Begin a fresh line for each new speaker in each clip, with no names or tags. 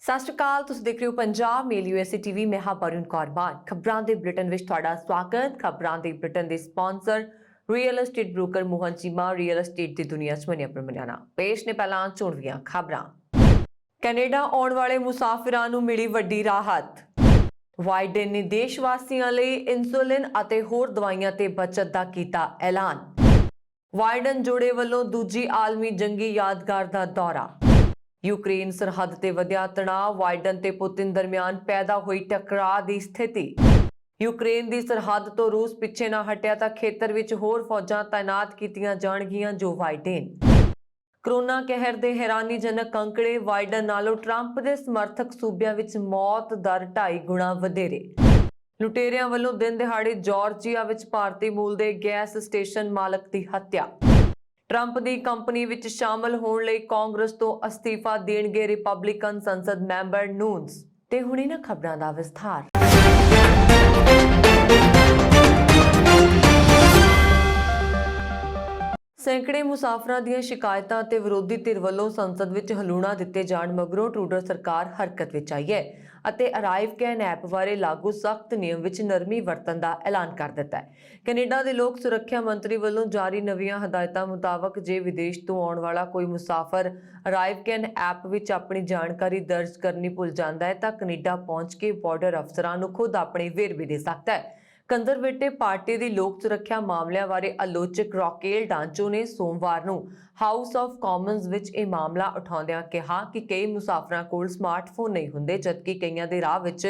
ਸਤਿ ਸ਼੍ਰੀ ਅਕਾਲ। ਤੁਸੀਂ ਦੇਖ ਰਹੇ ਹੋ ਪੰਜਾਬ ਮੇਲ ਯੂਐਸਏ ਟੀਵੀ। ਮੈਂ ਹਾਂ ਪਰਵੀਨ ਕੌਰ ਮਾਨ। ਖਬਰਾਂ ਦੇ ਬੁਲੇਟਿਨ ਵਿੱਚ ਤੁਹਾਡਾ ਸਵਾਗਤ। ਖਬਰਾਂ ਦੇ ਬੁਲੇਟਿਨ ਦੇ sponsor real estate broker Mohan Cheema. Real estate ਦੀ ਦੁਨੀਆ 'ਚ ਮੰਨਿਆ ਪ੍ਰਮੰਨਿਆ ਪੇਸ਼ ਨੇ ਪਹਿਲਾਂ ਚੋਣਵੀਆਂ ਖਬਰਾਂ। ਕੈਨੇਡਾ ਆਉਣ ਵਾਲੇ ਮੁਸਾਫਿਰਾਂ ਨੂੰ ਮਿਲੀ ਵੱਡੀ ਰਾਹਤ। ਬਾਈਡਨ ਨੇ ਦੇਸ਼ ਵਾਸੀਆਂ ਲਈ ਇਨਸੂਲਿਨ ਅਤੇ ਹੋਰ ਦਵਾਈਆਂ ਤੇ ਬਚਤ ਦਾ ਕੀਤਾ ਐਲਾਨ। ਬਾਈਡਨ ਜੋੜੇ ਵੱਲੋਂ ਦੂਜੀ ਆਲਮੀ ਜੰਗੀ ਯਾਦਗਾਰ ਦਾ ਦੌਰਾ। यूक्रेन सरहद ते वधिया तणाव। बाइडन ते पुतिन दरमियान पैदा हुई टकराव की स्थिति। यूक्रेन की सरहद तो रूस पिछे ना हटिया तां खेतर विच होर फौजां तैनात कीतियां जाणगियां। जो बाइडेन कोरोना कहर दे हैरानीजनक अंकड़े। बाइडन नालों ट्रंप दे समर्थक सूबियां विच मौत दर 2.5 गुणा वधेरे। लुटेरियां वल्लों दिन दिहाड़े जार्जिया विच भारती मूल दे गैस स्टेशन मालक की हत्या। ट्रंप की कंपनी विच शामिल होने लई कांग्रेस तो अस्तीफा देणगे रिपब्लिकन संसद मैंबर नून्स। ते हुणे ना खबरां दा विस्तार। सैकड़े मुसाफिरां दीयां शिकायतां ते विरोधी धिर वल्लों संसद विच हलूणा दित्ते जाण मगरों ट्रूडो सरकार हरकत विच आई है ਅਤੇ ਅਰਾਈਵ ਕੈਨ ਐਪ ਬਾਰੇ ਲਾਗੂ ਸਖਤ ਨਿਯਮ ਵਿੱਚ ਨਰਮੀ ਵਰਤਣ ਦਾ ਐਲਾਨ ਕਰ ਦਿੱਤਾ ਹੈ। ਕੈਨੇਡਾ ਦੇ ਲੋਕ ਸੁਰੱਖਿਆ ਮੰਤਰੀ ਵੱਲੋਂ ਜਾਰੀ ਨਵੀਆਂ ਹਦਾਇਤਾਂ ਮੁਤਾਬਕ ਜੇ ਵਿਦੇਸ਼ ਤੋਂ ਆਉਣ ਵਾਲਾ ਕੋਈ ਮੁਸਾਫਰ ਅਰਾਈਵ ਕੈਨ ਐਪ ਵਿੱਚ ਆਪਣੀ ਜਾਣਕਾਰੀ ਦਰਜ ਕਰਨੀ ਭੁੱਲ ਜਾਂਦਾ ਹੈ ਤਾਂ ਕੈਨੇਡਾ ਪਹੁੰਚ ਕੇ ਬਾਰਡਰ ਅਫਸਰਾਂ ਨੂੰ ਖੁਦ ਆਪਣੇ ਵੇਰਵੇ ਦੇ ਸਕਦਾ ਹੈ। ਕੰਜ਼ਰਵੇਟਿਵ ਪਾਰਟੀ ਦੀ ਲੋਕ ਸੁਰੱਖਿਆ ਮਾਮਲਿਆਂ ਬਾਰੇ ਆਲੋਚਕ ਰੌਕੇਲ ਡਾਂਚੋ ਨੇ ਸੋਮਵਾਰ ਨੂੰ ਹਾਊਸ ਆਫ ਕਾਮਨਸ ਵਿੱਚ ਇਹ ਮਾਮਲਾ ਉਠਾਉਂਦਿਆਂ ਕਿਹਾ ਕਿ ਕਈ ਮੁਸਾਫਰਾਂ ਕੋਲ ਸਮਾਰਟਫੋਨ ਨਹੀਂ ਹੁੰਦੇ ਜਦਕਿ ਕਈਆਂ ਦੇ ਰਾਹ ਵਿੱਚ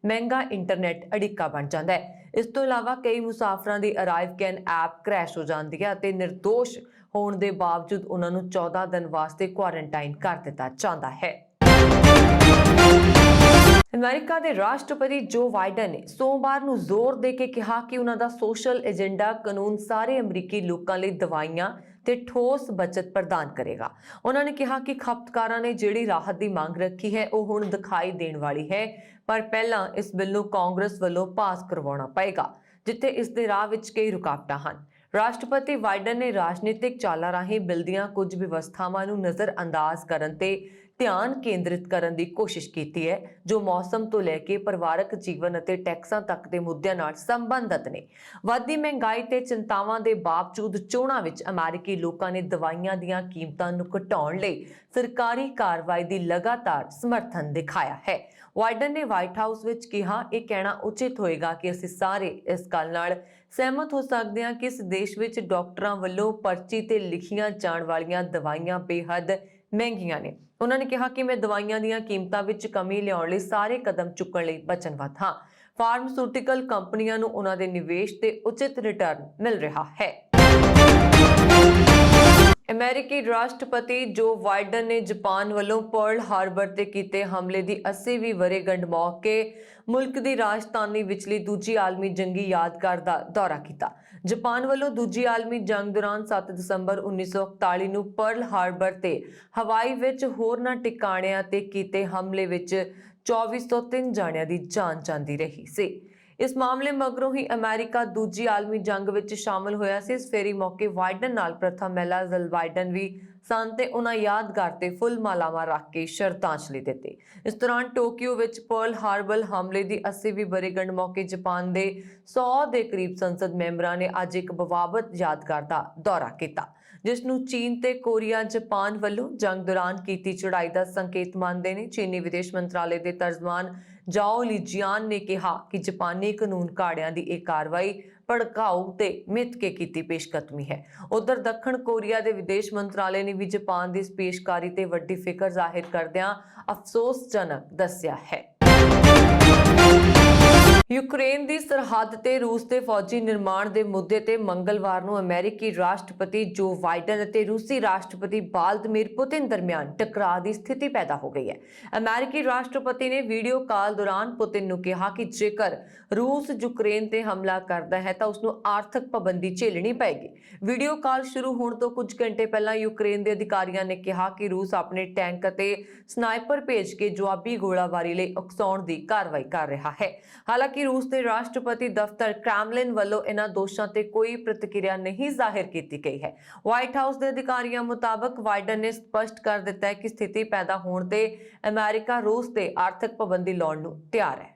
ਮਹਿੰਗਾ ਇੰਟਰਨੈਟ ਅੜਿੱਕਾ ਬਣ ਜਾਂਦਾ ਹੈ। ਇਸ ਤੋਂ ਇਲਾਵਾ ਕਈ ਮੁਸਾਫਰਾਂ ਦੀ ਅਰਾਈਵ ਕੈਨ ਐਪ ਕ੍ਰੈਸ਼ ਹੋ ਜਾਂਦੀ ਹੈ ਅਤੇ ਨਿਰਦੋਸ਼ ਹੋਣ ਦੇ ਬਾਵਜੂਦ ਉਹਨਾਂ ਨੂੰ 14 ਦਿਨ ਵਾਸਤੇ ਕੁਆਰੰਟਾਈਨ ਕਰ ਦਿੱਤਾ ਜਾਂਦਾ ਹੈ। ਅਮਰੀਕਾ ਦੇ ਰਾਸ਼ਟਰਪਤੀ ਜੋ ਬਾਈਡਨ ਨੇ ਸੋਮਵਾਰ ਨੂੰ ਜ਼ੋਰ ਦੇ ਕੇ ਕਿਹਾ ਕਿ ਉਹਨਾਂ ਦਾ ਸੋਸ਼ਲ ਏਜੰਡਾ ਕਾਨੂੰਨ ਸਾਰੇ ਅਮਰੀਕੀ ਲੋਕਾਂ ਲਈ ਦਵਾਈਆਂ ਤੇ ਠੋਸ ਬਚਤ ਪ੍ਰਦਾਨ ਕਰੇਗਾ। ਉਹਨਾਂ ਨੇ ਕਿਹਾ ਕਿ ਖਪਤਕਾਰਾਂ ਨੇ ਜਿਹੜੀ ਰਾਹਤ ਦੀ ਮੰਗ ਰੱਖੀ ਹੈ ਉਹ ਹੁਣ ਦਿਖਾਈ ਦੇਣ ਵਾਲੀ ਹੈ, ਪਰ ਪਹਿਲਾਂ ਇਸ ਬਿੱਲ ਨੂੰ ਕਾਂਗਰਸ ਵੱਲੋਂ ਪਾਸ ਕਰਵਾਉਣਾ ਪਏਗਾ ਜਿੱਥੇ ਇਸ ਦੇ ਰਾਹ ਵਿੱਚ ਕਈ ਰੁਕਾਵਟਾਂ ਹਨ। ਰਾਸ਼ਟਰਪਤੀ ਬਾਈਡਨ ਨੇ ਰਾਜਨੀਤਿਕ ਚਾਲਾਂ ਰਾਹੀਂ ਬਿੱਲ ਦੀਆਂ ਕੁਝ ਵਿਵਸਥਾਵਾਂ ਨੂੰ ਨਜ਼ਰਅੰਦਾਜ਼ ਕਰਨ ਤੇ ਧਿਆਨ ਕੇਂਦਰਿਤ ਕਰਨ ਦੀ ਕੋਸ਼ਿਸ਼ ਕੀਤੀ ਹੈ ਜੋ ਮੌਸਮ ਤੋਂ ਲੈ ਕੇ ਪਰਿਵਾਰਕ ਜੀਵਨ ਅਤੇ ਟੈਕਸਾਂ ਤੱਕ ਦੇ ਮੁੱਦਿਆਂ ਨਾਲ ਸੰਬੰਧਿਤ ਨੇ। ਵੱਧਦੀ ਮਹਿੰਗਾਈ ਤੇ ਚਿੰਤਾਵਾਂ ਦੇ ਬਾਵਜੂਦ ਚੋਣਾਂ ਵਿੱਚ ਅਮਰੀਕੀ ਲੋਕਾਂ ਨੇ ਦਵਾਈਆਂ ਦੀਆਂ ਕੀਮਤਾਂ ਨੂੰ ਘਟਾਉਣ ਲਈ ਸਰਕਾਰੀ ਕਾਰਵਾਈ ਦੀ ਲਗਾਤਾਰ ਸਮਰਥਨ ਦਿਖਾਇਆ ਹੈ। ਬਾਈਡਨ ਨੇ ਵਾਈਟ ਹਾਊਸ ਵਿੱਚ ਕਿਹਾ, ਇਹ ਕਹਿਣਾ ਉਚਿਤ ਹੋਏਗਾ ਕਿ ਅਸੀਂ ਸਾਰੇ ਇਸ ਗੱਲ ਨਾਲ ਸਹਿਮਤ ਹੋ ਸਕਦੇ ਹਾਂ ਕਿ ਇਸ ਦੇਸ਼ ਵਿੱਚ ਡਾਕਟਰਾਂ ਵੱਲੋਂ ਪਰਚੀ ਤੇ ਲਿਖੀਆਂ ਜਾਣ ਵਾਲੀਆਂ ਦਵਾਈਆਂ ਬੇਹੱਦ ਮਹਿੰਗੀਆਂ ਨੇ। ਉਹਨਾਂ ਨੇ ਕਿਹਾ ਕਿ ਮੈਂ ਦਵਾਈਆਂ ਦੀਆਂ ਕੀਮਤਾਂ ਵਿੱਚ ਕਮੀ ਲਿਆਉਣ ਲਈ ਸਾਰੇ ਕਦਮ ਚੁੱਕਣ ਲਈ ਵਚਨਬੱਧ ਹਾਂ। ਫਾਰਮਾਸਿਊਟੀਕਲ ਕੰਪਨੀਆਂ ਨੂੰ ਉਹਨਾਂ ਦੇ ਨਿਵੇਸ਼ ਤੇ ਉਚਿਤ ਰਿਟਰਨ ਮਿਲ ਰਿਹਾ ਹੈ। ਅਮਰੀਕੀ ਰਾਸ਼ਟਰਪਤੀ ਜੋ ਬਾਈਡਨ ਨੇ ਜਾਪਾਨ ਵੱਲੋਂ ਪਰਲ ਹਾਰਬਰ ਤੇ ਕੀਤੇ ਹਮਲੇ ਦੀ 80ਵੀਂ ਵਰ੍ਹੇਗੰਢ ਮੌਕੇ ਮੁਲਕ ਦੀ ਰਾਜਧਾਨੀ ਵਿਚਲੀ ਦੂਜੀ ਆਲਮੀ ਜੰਗੀ ਯਾਦਗਾਰ ਦਾ ਦੌਰਾ ਕੀਤਾ। ਜਾਪਾਨ ਵੱਲੋਂ ਦੂਜੀ ਆਲਮੀ ਜੰਗ ਦੌਰਾਨ 7 ਦਸੰਬਰ 1941 ਨੂੰ ਪਰਲ ਹਾਰਬਰ ਤੇ ਹਵਾਈ ਵਿੱਚ ਹੋਰਨਾਂ ਟਿਕਾਣਿਆਂ ਤੇ ਕੀਤੇ ਹਮਲੇ ਵਿੱਚ 2403 ਜਾਣਿਆਂ ਦੀ ਜਾਨ ਜਾਂਦੀ ਰਹੀ ਸੀ। ਇਸ ਮਾਮਲੇ ਮਗਰੋਂ ਹੀ ਅਮਰੀਕਾ ਦੂਜੀ ਆਲਮੀ ਜੰਗ ਵਿੱਚ ਸ਼ਾਮਲ ਹੋਇਆ ਸੀ। ਇਸ ਫੇਰੀ ਮੌਕੇ ਬਾਈਡਨ ਨਾਲ ਪ੍ਰਥਮ ਮਹਿਲਾ ਜਿਲ ਬਾਈਡਨ ਵੀ ਸਨ ਤੇ ਉਹਨਾਂ ਯਾਦਗਾਰ ਤੇ ਫੁੱਲ ਮਾਲਾਵਾਂ ਰੱਖ ਕੇ ਸ਼ਰਧਾਂਜਲੀ ਦਿੱਤੀ। ਇਸ ਦੌਰਾਨ ਟੋਕੀਓ ਵਿੱਚ ਪਰਲ ਹਾਰਬਰ ਹਮਲੇ ਦੀ 80ਵੀਂ ਵਰ੍ਹੇਗੰਢ ਮੌਕੇ ਜਾਪਾਨ ਦੇ 100 ਦੇ ਕਰੀਬ ਸੰਸਦ ਮੈਂਬਰਾਂ ਨੇ ਅੱਜ ਇੱਕ ਬਵਾਬਤ ਯਾਦਗਾਰ ਦਾ ਦੌਰਾ ਕੀਤਾ ਜਿਸ ਨੂੰ ਚੀਨ ਤੇ ਕੋਰੀਆ ਜਾਪਾਨ ਵੱਲੋਂ ਜੰਗ ਦੌਰਾਨ ਕੀਤੀ ਚੜ੍ਹਾਈ ਦਾ ਸੰਕੇਤ ਮੰਨਦੇ ਨੇ। ਚੀਨੀ ਵਿਦੇਸ਼ ਮੰਤਰਾਲੇ ਦੇ ਤਰਜਮਾਨ ਜਾਓ ਲੀਜੀਆਨ ਨੇ ਕਿਹਾ ਕਿ ਜਾਪਾਨੀ ਕਾਨੂੰਨ ਘਾੜਿਆਂ ਦੀ ਇਹ ਕਾਰਵਾਈ ਭੜਕਾਊ ਤੇ ਮਿੱਥ ਕੇ ਕੀਤੀ ਪੇਸ਼ਕਦਮੀ ਹੈ। ਉਧਰ ਦੱਖਣ ਕੋਰੀਆ ਦੇ ਵਿਦੇਸ਼ ਮੰਤਰਾਲੇ ਨੇ ਵੀ ਜਾਪਾਨ ਦੀ ਇਸ ਪੇਸ਼ਕਾਰੀ ਤੇ ਵੱਡੀ ਫਿਕਰ ਜ਼ਾਹਿਰ ਕਰਦਿਆਂ ਅਫਸੋਸਜਨਕ ਦੱਸਿਆ ਹੈ। यूक्रेन की सरहद ते रूस के फौजी निर्माण के मुद्दे ते मंगलवार को अमेरिकी राष्ट्रपति जो बाइडन और रूसी राष्ट्रपति व्लादिमीर पुतिन दरमियान टकराव की स्थिति पैदा हो गई है। अमेरिकी राष्ट्रपति ने वीडियो कॉल दौरान पुतिन को कहा कि जेकर रूस यूक्रेन ते हमला करता है तो उसनों आर्थिक पाबंदी झेलनी पेगी। वीडियो कॉल शुरू होने तो कुछ घंटे पहला यूक्रेन के अधिकारियों ने कहा कि रूस अपने टैंक और स्नाइपर भेज के जवाबी गोलाबारी लिए उकसाउण की कार्रवाई कर रहा है। हालांकि ਹਾਲਾਂਕਿ ਰੂਸ ਦੇ ਰਾਸ਼ਟਰਪਤੀ ਦਫ਼ਤਰ ਕ੍ਰੈਮਲਿਨ ਵੱਲੋਂ ਇਹਨਾਂ ਦੋਸ਼ਾਂ ਤੇ ਕੋਈ ਪ੍ਰਤੀਕਿਰਿਆ ਨਹੀਂ ਜ਼ਾਹਿਰ ਕੀਤੀ ਗਈ ਹੈ। ਵਾਈਟ ਹਾਊਸ ਦੇ ਅਧਿਕਾਰੀਆਂ ਮੁਤਾਬਕ ਬਾਈਡਨ ਨੇ ਸਪਸ਼ਟ ਕਰ ਦਿੱਤਾ ਹੈ ਕਿ ਸਥਿਤੀ ਪੈਦਾ ਹੋਣ ਤੇ ਅਮਰੀਕਾ ਰੂਸ ਤੇ ਆਰਥਿਕ ਪਾਬੰਦੀ ਲਾਉਣ ਨੂੰ ਤਿਆਰ ਹੈ।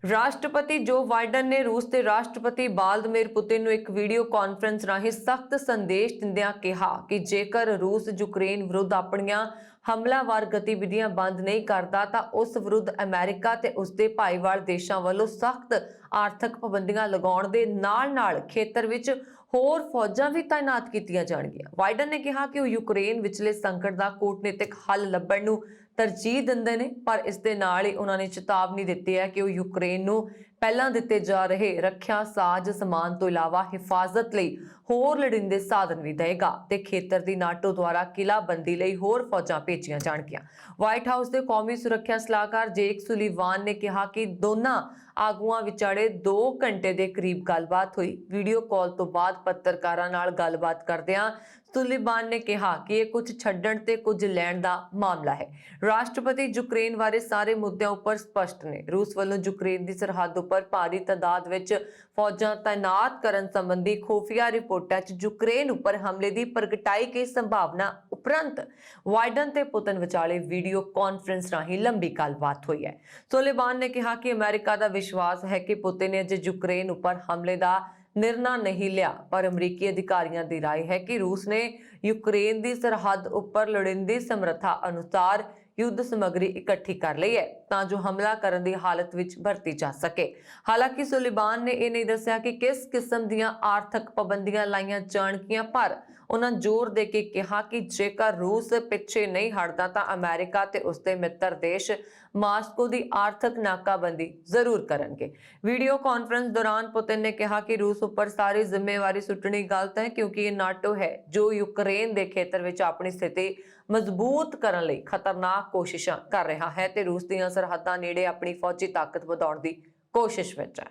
ਰਾਸ਼ਟਰਪਤੀ ਜੋ ਬਾਈਡਨ ਨੇ ਰੂਸ ਦੇ ਰਾਸ਼ਟਰਪਤੀ ਵਲਾਦੀਮੀਰ ਪੁਤਿਨ ਨੂੰ ਇੱਕ ਵੀਡੀਓ ਕਾਨਫਰੰਸ ਰਾਹੀਂ ਸਖਤ ਸੰਦੇਸ਼ ਦਿੰਦਿਆਂ ਕਿਹਾ ਕਿ ਜੇਕਰ ਰੂਸ ਯੂਕਰੇਨ ਵਿਰੁੱਧ ਆਪਣੀਆਂ ਹਮਲਾਵਰ ਗਤੀਵਿਧੀਆਂ ਬੰਦ ਨਹੀਂ ਕਰਦਾ ਤਾਂ ਉਸ ਵਿਰੁੱਧ ਅਮਰੀਕਾ ਤੇ ਉਸਦੇ ਭਾਈਵਾਲ ਦੇਸ਼ਾਂ ਵੱਲੋਂ ਸਖਤ ਆਰਥਿਕ ਪਾਬੰਦੀਆਂ ਲਗਾਉਣ ਦੇ ਨਾਲ-ਨਾਲ ਖੇਤਰ ਵਿੱਚ ਹੋਰ ਫੌਜਾਂ ਵੀ ਤਾਇਨਾਤ ਕੀਤੀਆਂ ਜਾਣਗੀਆਂ। ਬਾਈਡਨ ਨੇ ਕਿਹਾ ਕਿ ਉਹ ਯੂਕਰੇਨ ਵਿਚਲੇ ਸੰਕਟ ਦਾ ਕੂਟਨੀਤਿਕ ਹੱਲ ਲੱਭਣ ਨੂੰ ਤਰਜੀਹ ਦਿੰਦੇ ਨੇ, ਪਰ ਇਸ ਦੇ ਨਾਲ ਹੀ ਉਹਨਾਂ ਨੇ ਚੇਤਾਵਨੀ ਦਿੱਤੀ ਹੈ ਕਿ ਉਹ ਯੂਕਰੇਨ ਨੂੰ ਪਹਿਲਾਂ ਦਿੱਤੇ ਜਾ ਰਹੇ ਰੱਖਿਆ ਸਾਜ਼ ਸਮਾਨ ਤੋਂ ਇਲਾਵਾ ਹਿਫਾਜ਼ਤ ਲਈ ਹੋਰ ਲੋੜੀਂਦੇ ਸਾਧਨ ਵੀ ਦੇਗਾ ਤੇ ਖੇਤਰ ਦੀ ਨਾਟੋ ਦੁਆਰਾ ਕਿਲਾਬੰਦੀ ਲਈ ਹੋਰ ਫੌਜਾਂ ਭੇਜੀਆਂ ਜਾਣਗੀਆਂ। ਵਾਈਟ ਹਾਊਸ ਦੇ ਕੌਮੀ ਸੁਰੱਖਿਆ ਸਲਾਹਕਾਰ ਜੇਕ ਸੁਲੀਵਾਨ ਨੇ ਕਿਹਾ ਕਿ ਦੋਨਾਂ ਆਗੂਆਂ ਵਿਚਾਲੇ 2 ਘੰਟੇ ਦੇ ਕਰੀਬ ਗੱਲਬਾਤ ਹੋਈ। ਵੀਡੀਓ ਕਾਲ ਤੋਂ ਬਾਅਦ ਪੱਤਰਕਾਰਾਂ ਨਾਲ ਗੱਲਬਾਤ ਕਰਦਿਆਂ ਸੁਲੀਵਾਨ ਨੇ ਕਿਹਾ ਕਿ ਇਹ ਕੁਝ ਛੱਡਣ ਤੇ ਕੁਝ ਲੈਣ ਦਾ ਮਾਮਲਾ ਹੈ। ਰਾਸ਼ਟਰਪਤੀ ਯੂਕਰੇਨ ਬਾਰੇ ਸਾਰੇ ਮੁੱਦਿਆਂ ਉੱਪਰ ਸਪਸ਼ਟ ਨੇ। ਰੂਸ ਵੱਲੋਂ ਯੂਕਰੇਨ ਦੀ ਸਰਹੱਦ ਉੱਪਰ ਭਾਰੀ ਤਾਦਾਦ ਵਿੱਚ ਫੌਜਾਂ ਤਾਇਨਾਤ ਕਰਨ ਸੰਬੰਧੀ ਖੁਫੀਆ ਰਿਪੋਰਟਾਂ 'ਚ ਯੂਕਰੇਨ ਉੱਪਰ ਹਮਲੇ ਦੀ ਪ੍ਰਗਟਾਈ ਗਈ ਸੰਭਾਵਨਾ ਉਪਰੰਤ ਬਾਈਡਨ ਤੇ ਪੁਤਿਨ ਵਿਚਾਲੇ ਵੀਡੀਓ ਕਾਨਫਰੰਸ ਰਾਹੀਂ ਲੰਬੀ ਗੱਲਬਾਤ ਹੋਈ ਹੈ। ਸੁਲੀਵਾਨ ਨੇ ਕਿਹਾ ਕਿ ਅਮਰੀਕਾ ਦਾ ਵਿਸ਼ਵਾਸ ਹੈ ਕਿ ਪੁਤਿਨ ਨੇ ਅਜੇ ਯੂਕਰੇਨ ਉੱਪਰ ਹਮਲੇ ਦਾ ਨਿਰਣਾ ਨਹੀਂ ਲਿਆ, ਪਰ ਅਮਰੀਕੀ ਅਧਿਕਾਰੀਆਂ ਦੀ ਰਾਏ ਹੈ ਕਿ ਰੂਸ ਨੇ ਯੂਕਰੇਨ ਦੀ ਸਰਹੱਦ ਉੱਪਰ ਲੋੜੀਂਦੀ ਸਮਰੱਥਾ ਅਨੁਸਾਰ युद्ध ਸਮੱਗਰੀ ਇਕੱਠੀ ਕਰ ਲਈ ਹੈ ਤਾਂ ਜੋ ਹਮਲਾ ਕਰਨ ਦੀ ਹਾਲਤ ਵਿੱਚ ਵਰਤੀ ਜਾ ਸਕੇ। ਹਾਲਾਂਕਿ ਸੁਲੀਵਾਨ ਨੇ ਇਹ ਨਹੀਂ ਦੱਸਿਆ ਕਿ ਕਿਸ ਕਿਸਮ ਦੀਆਂ ਆਰਥਿਕ ਪਾਬੰਦੀਆਂ ਲਾਈਆਂ ਜਾਣਗੀਆਂ, ਪਰ ਉਹਨਾਂ ਜ਼ੋਰ ਦੇ ਕੇ ਕਿਹਾ ਕਿ ਜੇਕਰ ਰੂਸ ਪਿੱਛੇ ਨਹੀਂ ਹਟਦਾ ਤਾਂ ਅਮਰੀਕਾ ਤੇ ਉਸਦੇ ਮਿੱਤਰ ਦੇਸ਼ ਮਾਸਕੋ ਦੀ ਆਰਥਿਕ ਨਾਕਾਬੰਦੀ ਜ਼ਰੂਰ ਕਰਨਗੇ। ਵੀਡੀਓ ਕਾਨਫਰੰਸ ਦੌਰਾਨ ਪੁਤਿਨ ਨੇ ਕਿਹਾ ਕਿ ਰੂਸ ਉੱਪਰ ਸਾਰੀ ਜ਼ਿੰਮੇਵਾਰੀ ਸੁੱਟਣੀ ਗਲਤ ਹੈ ਕਿਉਂਕਿ ਇਹ ਨਾਟੋ ਹੈ ਜੋ ਯੂਕਰੇਨ ਦੇ ਖੇਤਰ ਵਿੱਚ ਆਪਣੀ ਸਥਿਤੀ ਮਜ਼ਬੂਤ ਕਰਨ ਲਈ ਖਤਰਨਾਕ ਕੋਸ਼ਿਸ਼ਾਂ ਕਰ ਰਿਹਾ ਹੈ ਤੇ ਰੂਸ ਦੀਆਂ ਸਰਹੱਦਾਂ ਨੇੜੇ ਆਪਣੀ ਫੌਜੀ ਤਾਕਤ ਵਧਾਉਣ ਦੀ ਕੋਸ਼ਿਸ਼ ਵਿੱਚ ਹੈ।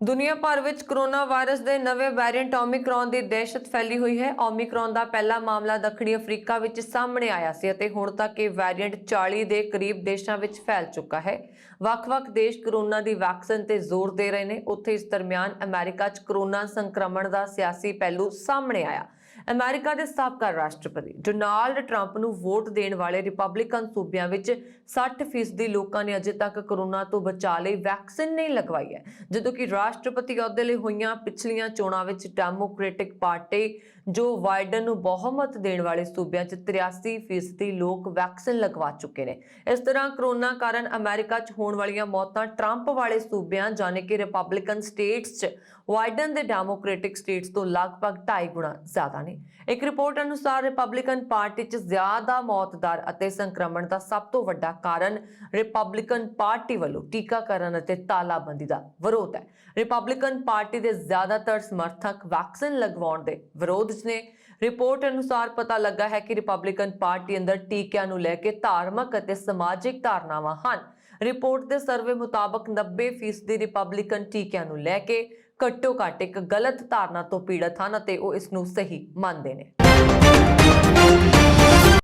ਦੁਨੀਆ ਭਰ ਵਿੱਚ ਕੋਰੋਨਾ ਵਾਇਰਸ ਦੇ ਨਵੇਂ ਵੈਰੀਐਂਟ ਓਮਿਕਰੌਨ ਦੀ ਦਹਿਸ਼ਤ ਫੈਲੀ ਹੋਈ ਹੈ। ਓਮਿਕਰੌਨ ਦਾ ਪਹਿਲਾ ਮਾਮਲਾ ਦੱਖਣੀ ਅਫਰੀਕਾ ਵਿੱਚ ਸਾਹਮਣੇ ਆਇਆ ਸੀ ਅਤੇ ਹੁਣ ਤੱਕ ਇਹ ਵੈਰੀਐਂਟ 40 ਦੇ ਕਰੀਬ ਦੇਸ਼ਾਂ ਵਿੱਚ ਫੈਲ ਚੁੱਕਾ ਹੈ। ਵੱਖ-ਵੱਖ ਦੇਸ਼ ਕੋਰੋਨਾ ਦੀ ਵੈਕਸੀਨ ਤੇ ਜ਼ੋਰ ਦੇ ਰਹੇ ਨੇ। ਉੱਥੇ ਇਸ ਦਰਮਿਆਨ ਅਮਰੀਕਾ 'ਚ ਕੋਰੋਨਾ ਸੰਕਰਮਣ ਦਾ ਸਿਆਸੀ ਪਹਿਲੂ ਸਾਹਮਣੇ ਆਇਆ। ਅਮਰੀਕਾ ਦੇ ਸਾਬਕਾ ਰਾਸ਼ਟਰਪਤੀ ਡੋਨਾਲਡ ਟਰੰਪ ਨੂੰ ਵੋਟ ਦੇਣ ਵਾਲੇ ਰਿਪਬਲਿਕਨ ਸੂਬਿਆਂ ਵਿੱਚ 60% ਲੋਕਾਂ ਨੇ ਅਜੇ ਤੱਕ ਕੋਰੋਨਾ ਤੋਂ ਬਚਾਅ ਲਈ ਵੈਕਸੀਨ ਨਹੀਂ ਲਗਵਾਈ ਹੈ, ਜਦੋਂ ਕਿ ਰਾਸ਼ਟਰਪਤੀ ਅਹੁਦੇ ਲਈ ਹੋਈਆਂ ਪਿਛਲੀਆਂ ਚੋਣਾਂ ਵਿੱਚ ਡੈਮੋਕ੍ਰੈਟਿਕ ਪਾਰਟੀ ਜੋ ਬਾਈਡਨ ਨੂੰ ਬਹੁਮਤ ਦੇਣ ਵਾਲੇ ਸੂਬਿਆਂ 'ਚ 83% ਲੋਕ ਵੈਕਸੀਨ ਲਗਵਾ ਚੁੱਕੇ ਨੇ। ਇਸ ਤਰ੍ਹਾਂ ਕੋਰੋਨਾ ਕਾਰਨ ਅਮਰੀਕਾ 'ਚ ਹੋਣ ਵਾਲੀਆਂ ਮੌਤਾਂ ਟਰੰਪ ਵਾਲੇ ਸੂਬਿਆਂ ਯਾਨੀ ਕਿ ਰਿਪਬਲਿਕਨ ਸਟੇਟਸ 'ਚ ਬਾਈਡਨ ਦੇ ਡੈਮੋਕ੍ਰੈਟਿਕ ਸਟੇਟਸ ਤੋਂ ਲਗਭਗ 2.5 ਗੁਣਾ ਜ਼ਿਆਦਾ ਨੇ। ਇੱਕ ਰਿਪੋਰਟ ਅਨੁਸਾਰ ਰਿਪਬਲਿਕਨ ਪਾਰਟੀ 'ਚ ਜ਼ਿਆਦਾ ਮੌਤ ਦਰ ਅਤੇ ਸੰਕਰਮਣ ਦਾ ਸਭ ਤੋਂ ਵੱਡਾ ਕਾਰਨ ਰਿਪਬਲਿਕਨ ਪਾਰਟੀ ਵੱਲੋਂ ਟੀਕਾਕਰਨ ਅਤੇ ਤਾਲਾਬੰਦੀ ਦਾ ਵਿਰੋਧ ਹੈ। ਰਿਪਬਲਿਕਨ ਪਾਰਟੀ ਦੇ ਜ਼ਿਆਦਾਤਰ ਸਮਰਥਕ ਵੈਕਸੀਨ ਲਗਵਾਉਣ ਦੇ ਵਿਰੋਧ 'ਚ ਨੇ। ਰਿਪੋਰਟ ਅਨੁਸਾਰ ਪਤਾ ਲੱਗਾ ਹੈ ਕਿ ਰਿਪਬਲਿਕਨ ਪਾਰਟੀ ਅੰਦਰ ਟੀਕਿਆਂ ਨੂੰ ਲੈ ਕੇ ਧਾਰਮਿਕ ਅਤੇ ਸਮਾਜਿਕ ਧਾਰਨਾਵਾਂ ਹਨ। ਰਿਪੋਰਟ ਦੇ ਸਰਵੇ ਮੁਤਾਬਕ 90% ਰਿਪਬਲਿਕਨ ਟੀਕਿਆਂ ਨੂੰ ਲੈ ਕੇ ਘੱਟੋ ਘੱਟ ਇੱਕ ਗਲਤ ਧਾਰਨਾ ਤੋਂ ਪੀੜਤ ਹਨ ਅਤੇ ਉਹ ਇਸ ਨੂੰ ਸਹੀ ਮੰਨਦੇ ਨੇ।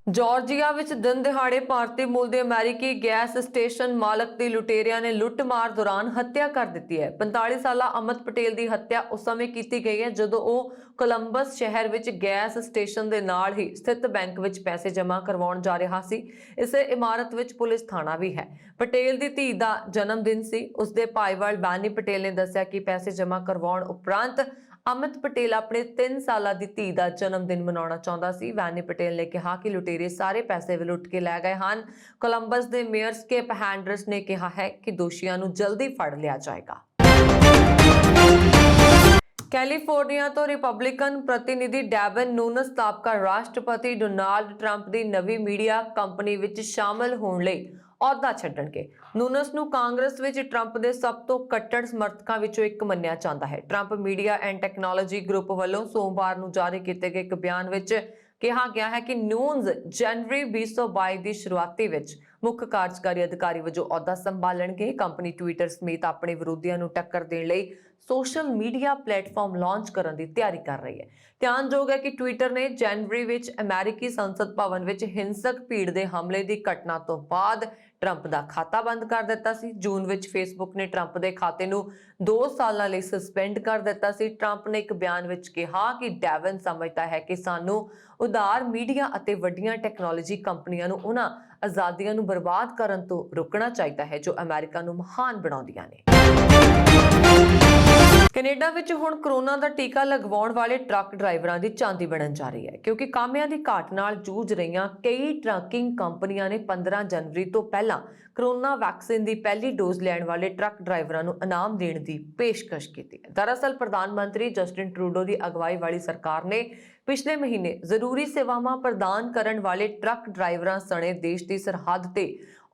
ਜਾਰਜੀਆ ਵਿੱਚ ਦਿਨ ਦਿਹਾੜੇ ਭਾਰਤੀ ਮੂਲ ਦੇ ਅਮਰੀਕੀ ਗੈਸ ਸਟੇਸ਼ਨ ਮਾਲਕ ਦੀ ਲੁਟੇਰਿਆਂ ਨੇ ਲੁੱਟਮਾਰ ਦੌਰਾਨ ਹੱਤਿਆ ਕਰ ਦਿੱਤੀ ਹੈ। 45 ਸਾਲਾ ਅਮਿਤ ਪਟੇਲ ਦੀ ਹੱਤਿਆ ਉਸ ਸਮੇਂ ਕੀਤੀ ਗਈ ਹੈ ਜਦੋਂ ਉਹ ਕੋਲੰਬਸ ਸ਼ਹਿਰ ਵਿੱਚ ਗੈਸ ਸਟੇਸ਼ਨ ਦੇ ਨਾਲ ਹੀ ਸਥਿਤ ਬੈਂਕ ਵਿੱਚ ਪੈਸੇ ਜਮ੍ਹਾਂ ਕਰਵਾਉਣ ਜਾ ਰਿਹਾ ਸੀ। ਇਸੇ ਇਮਾਰਤ ਵਿੱਚ ਪੁਲਿਸ ਥਾਣਾ ਵੀ ਹੈ। ਪਟੇਲ ਦੀ ਧੀ ਦਾ ਜਨਮ ਦਿਨ ਸੀ। ਉਸਦੇ ਭਾਈਵਾਲ ਬਾਨੀ ਪਟੇਲ ਨੇ ਦੱਸਿਆ ਕਿ ਪੈਸੇ ਜਮ੍ਹਾਂ ਕਰਵਾਉਣ ਉਪਰੰਤ ਅਮਿਤ ਪਟੇਲ ਆਪਣੇ 3 ਸਾਲਾਂ ਦੀ ਧੀ ਦਾ ਜਨਮ ਦਿਨ ਮਨਾਉਣਾ ਚਾਹੁੰਦਾ ਸੀ। ਵੈਨੀ ਪਟੇਲ ਨੇ ਕਿਹਾ ਕਿ ਲੁਟੇਰੇ ਸਾਰੇ ਪੈਸੇ ਵੀ ਲੁੱਟ ਕੇ ਲੈ ਗਏ ਹਨ। ਕੋਲੰਬਸ ਦੇ ਮੇਅਰ ਸਕੇਪ ਹੈਂਡਰਸ ਨੇ ਕਿਹਾ ਹੈ ਕਿ ਦੋਸ਼ੀਆਂ ਨੂੰ ਜਲਦੀ ਫੜ ਲਿਆ ਜਾਏਗਾ। ਕੈਲੀਫੋਰਨੀਆ ਤੋਂ ਰਿਪਬਲਿਕਨ ਪ੍ਰਤੀਨਿਧੀ ਡੇਵਿਨ ਨੂਨਸ ਸਾਬਕਾ ਰਾਸ਼ਟਰਪਤੀ ਡੋਨਾਲਡ ਟਰੰਪ ਦੀ ਨਵੀਂ ਮੀਡੀਆ ਕੰਪਨੀ ਵਿੱਚ ਸ਼ਾਮਲ ਹੋਣ ਲਈ ਅਹੁਦਾ ਛੱਡਣਗੇ। ਨੂਨਸ ਨੂੰ ਕਾਂਗਰਸ ਵਿੱਚ ਟਰੰਪ ਦੇ ਸਭ ਤੋਂ ਕੱਟੜ ਸਮਰਥਕਾਂ ਵਿੱਚੋਂ ਇੱਕ ਮੰਨਿਆ ਜਾਂਦਾ ਹੈ। Trump media and technology group ਵੱਲੋਂ ਸੋਮਵਾਰ ਨੂੰ ਜਾਰੀ ਕੀਤੇ ਗਏ ਇੱਕ ਬਿਆਨ ਵਿੱਚ ਕਿਹਾ ਗਿਆ ਹੈ ਕਿ ਨੂਨਸ ਜਨਵਰੀ 2022 ਦੀ ਸ਼ੁਰੂਆਤੀ ਵਿੱਚ ਮੁੱਖ ਕਾਰਜਕਾਰੀ ਅਧਿਕਾਰੀ ਵਜੋਂ ਅਹੁਦਾ ਸੰਭਾਲਣਗੇ। ਕੰਪਨੀ ਟਵਿੱਟਰ ਸਮੇਤ ਆਪਣੇ ਵਿਰੋਧੀਆਂ ਨੂੰ ਟੱਕਰ ਦੇਣ ਲਈ ਸੋਸ਼ਲ ਮੀਡੀਆ ਪਲੇਟਫਾਰਮ ਲਾਂਚ ਕਰਨ ਦੀ ਤਿਆਰੀ ਕਰ ਰਹੀ ਹੈ। ਧਿਆਨਯੋਗ ਹੈ ਕਿ ਟਵਿੱਟਰ ਨੇ ਜਨਵਰੀ ਵਿੱਚ ਅਮਰੀਕੀ ਸੰਸਦ ਭਵਨ ਵਿੱਚ ਹਿੰਸਕ ਭੀੜ ਦੇ ਹਮਲੇ ਦੀ ਘਟਨਾ ਤੋਂ ਬਾਅਦ ਟਰੰਪ ਦਾ ਖਾਤਾ ਬੰਦ ਕਰ ਦਿੱਤਾ ਸੀ। ਜੂਨ ਵਿੱਚ ਫੇਸਬੁੱਕ ਨੇ ਟਰੰਪ ਦੇ ਖਾਤੇ ਨੂੰ 2 ਸਾਲਾਂ ਲਈ ਸਸਪੈਂਡ ਕਰ ਦਿੱਤਾ ਸੀ। ਟਰੰਪ ਨੇ ਇੱਕ ਬਿਆਨ ਵਿੱਚ ਕਿਹਾ ਕਿ ਡੇਵਨ ਸਮਝਦਾ ਹੈ ਕਿ ਸਾਨੂੰ ਉਦਾਰ ਮੀਡੀਆ ਅਤੇ ਵੱਡੀਆਂ ਟੈਕਨੋਲੋਜੀ ਕੰਪਨੀਆਂ ਨੂੰ ਉਹਨਾਂ ਆਜ਼ਾਦੀਆਂ ਨੂੰ ਬਰਬਾਦ ਕਰਨ ਤੋਂ ਰੋਕਣਾ ਚਾਹੀਦਾ ਹੈ ਜੋ ਅਮਰੀਕਾ ਨੂੰ ਮਹਾਨ ਬਣਾਉਂਦੀਆਂ ਨੇ। ਕੈਨੇਡਾ ਵਿੱਚ ਹੁਣ ਕਰੋਨਾ ਦਾ ਟੀਕਾ ਲਗਵਾਉਣ ਵਾਲੇ ਟਰੱਕ ਡਰਾਈਵਰਾਂ ਦੀ ਚਾਂਦੀ ਬਣਨ ਜਾ ਰਹੀ ਹੈ, ਕਿਉਂਕਿ ਕਾਮਿਆਂ ਦੀ ਘਾਟ ਨਾਲ ਜੂਝ ਰਹੀਆਂ ਕਈ ਟਰੱਕਿੰਗ ਕੰਪਨੀਆਂ ਨੇ 15 ਜਨਵਰੀ ਤੋਂ ਪਹਿਲਾਂ ਕਰੋਨਾ ਵੈਕਸੀਨ ਦੀ ਪਹਿਲੀ ਡੋਜ਼ ਲੈਣ ਵਾਲੇ ਟਰੱਕ ਡਰਾਈਵਰਾਂ ਨੂੰ ਇਨਾਮ ਦੇਣ ਦੀ ਪੇਸ਼ਕਸ਼ ਕੀਤੀ ਹੈ। ਦਰਅਸਲ ਪ੍ਰਧਾਨ ਮੰਤਰੀ ਜਸਟਿਨ ਟਰੂਡੋ ਦੀ ਅਗਵਾਈ ਵਾਲੀ ਸਰਕਾਰ ਨੇ ਪਿਛਲੇ ਮਹੀਨੇ ਜ਼ਰੂਰੀ ਸੇਵਾਵਾਂ ਪ੍ਰਦਾਨ ਕਰਨ ਵਾਲੇ ਟਰੱਕ ਡਰਾਈਵਰਾਂ ਸਣੇ ਦੇਸ਼ ਦੀ ਸਰਹੱਦ ਤੇ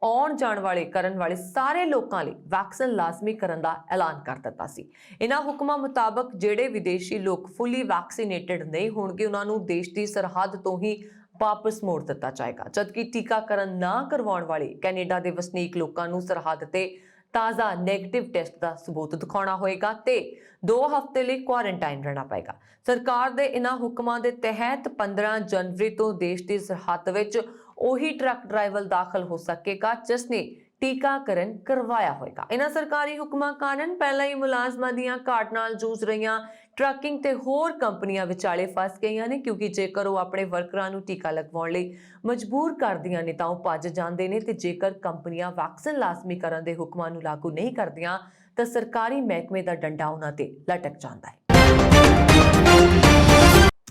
ਆਉਣ ਜਾਣ ਕਰਨ ਵਾਲੇ ਸਾਰੇ ਲੋਕਾਂ ਲਈ ਵੈਕਸੀਨ ਲਾਜ਼ਮੀ ਕਰਨ ਦਾ ਐਲਾਨ ਕਰ ਦਿੱਤਾ ਸੀ। ਇਹਨਾਂ ਹੁਕਮਾਂ ਮੁਤਾਬਕ ਜਿਹੜੇ ਵਿਦੇਸ਼ੀ ਲੋਕ ਫੁੱਲੀ ਵੈਕਸੀਨੇਟਡ ਨਹੀਂ ਹੋਣਗੇ ਉਹਨਾਂ ਨੂੰ ਦੇਸ਼ ਦੀ ਸਰਹੱਦ ਤੋਂ ਹੀ ਵਾਪਸ ਮੋੜ ਦਿੱਤਾ ਜਾਏਗਾ, ਜਦਕਿ ਟੀਕਾਕਰਨ ਨਾ ਕਰਵਾਉਣ ਵਾਲੇ ਕੈਨੇਡਾ ਦੇ ਵਸਨੀਕ ਲੋਕਾਂ ਨੂੰ ਸਰਹੱਦ ਤੇ ਤਾਜ਼ਾ ਨੈਗੇਟਿਵ ਟੈਸਟ ਦਾ ਸਬੂਤ ਦਿਖਾਉਣਾ ਹੋਏਗਾ ਤੇ 2 ਹਫ਼ਤੇ ਲਈ ਕੁਆਰੰਟਾਈਨ ਰਹਿਣਾ ਪਏਗਾ। ਸਰਕਾਰ ਦੇ ਇਹਨਾਂ ਹੁਕਮਾਂ ਦੇ ਤਹਿਤ 15 ਜਨਵਰੀ ਤੋਂ ਦੇਸ਼ ਦੀ ਸਰਹੱਦ ਵਿੱਚ ਉਹੀ ਟਰੱਕ ਡਰਾਈਵਰ ਦਾਖਲ ਹੋ ਸਕੇਗਾ ਜਿਸ ਨੇ ਟੀਕਾਕਰਨ ਕਰਵਾਇਆ ਹੋਏਗਾ। ਇਹਨਾਂ ਸਰਕਾਰੀ ਹੁਕਮਾਂ ਕਾਰਨ ਪਹਿਲਾਂ ਹੀ ਮੁਲਾਜ਼ਮਾਂ ਦੀਆਂ ਘਾਟ ਨਾਲ ਜੂਝ ਰਹੀਆਂ ਟਰੱਕਿੰਗ ਤੇ ਹੋਰ ਕੰਪਨੀਆਂ ਵਿਚਾਲੇ ਫਸ ਗਈਆਂ ਨੇ, ਕਿਉਂਕਿ ਜੇਕਰ ਉਹ ਆਪਣੇ ਵਰਕਰਾਂ ਨੂੰ ਟੀਕਾ ਲਗਵਾਉਣ ਲਈ ਮਜਬੂਰ ਕਰਦੀਆਂ ਨੇ ਤਾਂ ਉਹ ਭੱਜ ਜਾਂਦੇ ਨੇ ਤੇ ਜੇਕਰ ਕੰਪਨੀਆਂ ਵੈਕਸੀਨ ਲਾਜ਼ਮੀ ਕਰਨ ਦੇ ਹੁਕਮਾਂ ਨੂੰ ਲਾਗੂ ਨਹੀਂ ਕਰਦੀਆਂ ਤਾਂ ਸਰਕਾਰੀ ਮਹਿਕਮੇ ਦਾ ਡੰਡਾ ਉਹਨਾਂ ਤੇ ਲਟਕ ਜਾਂਦਾ ਹੈ।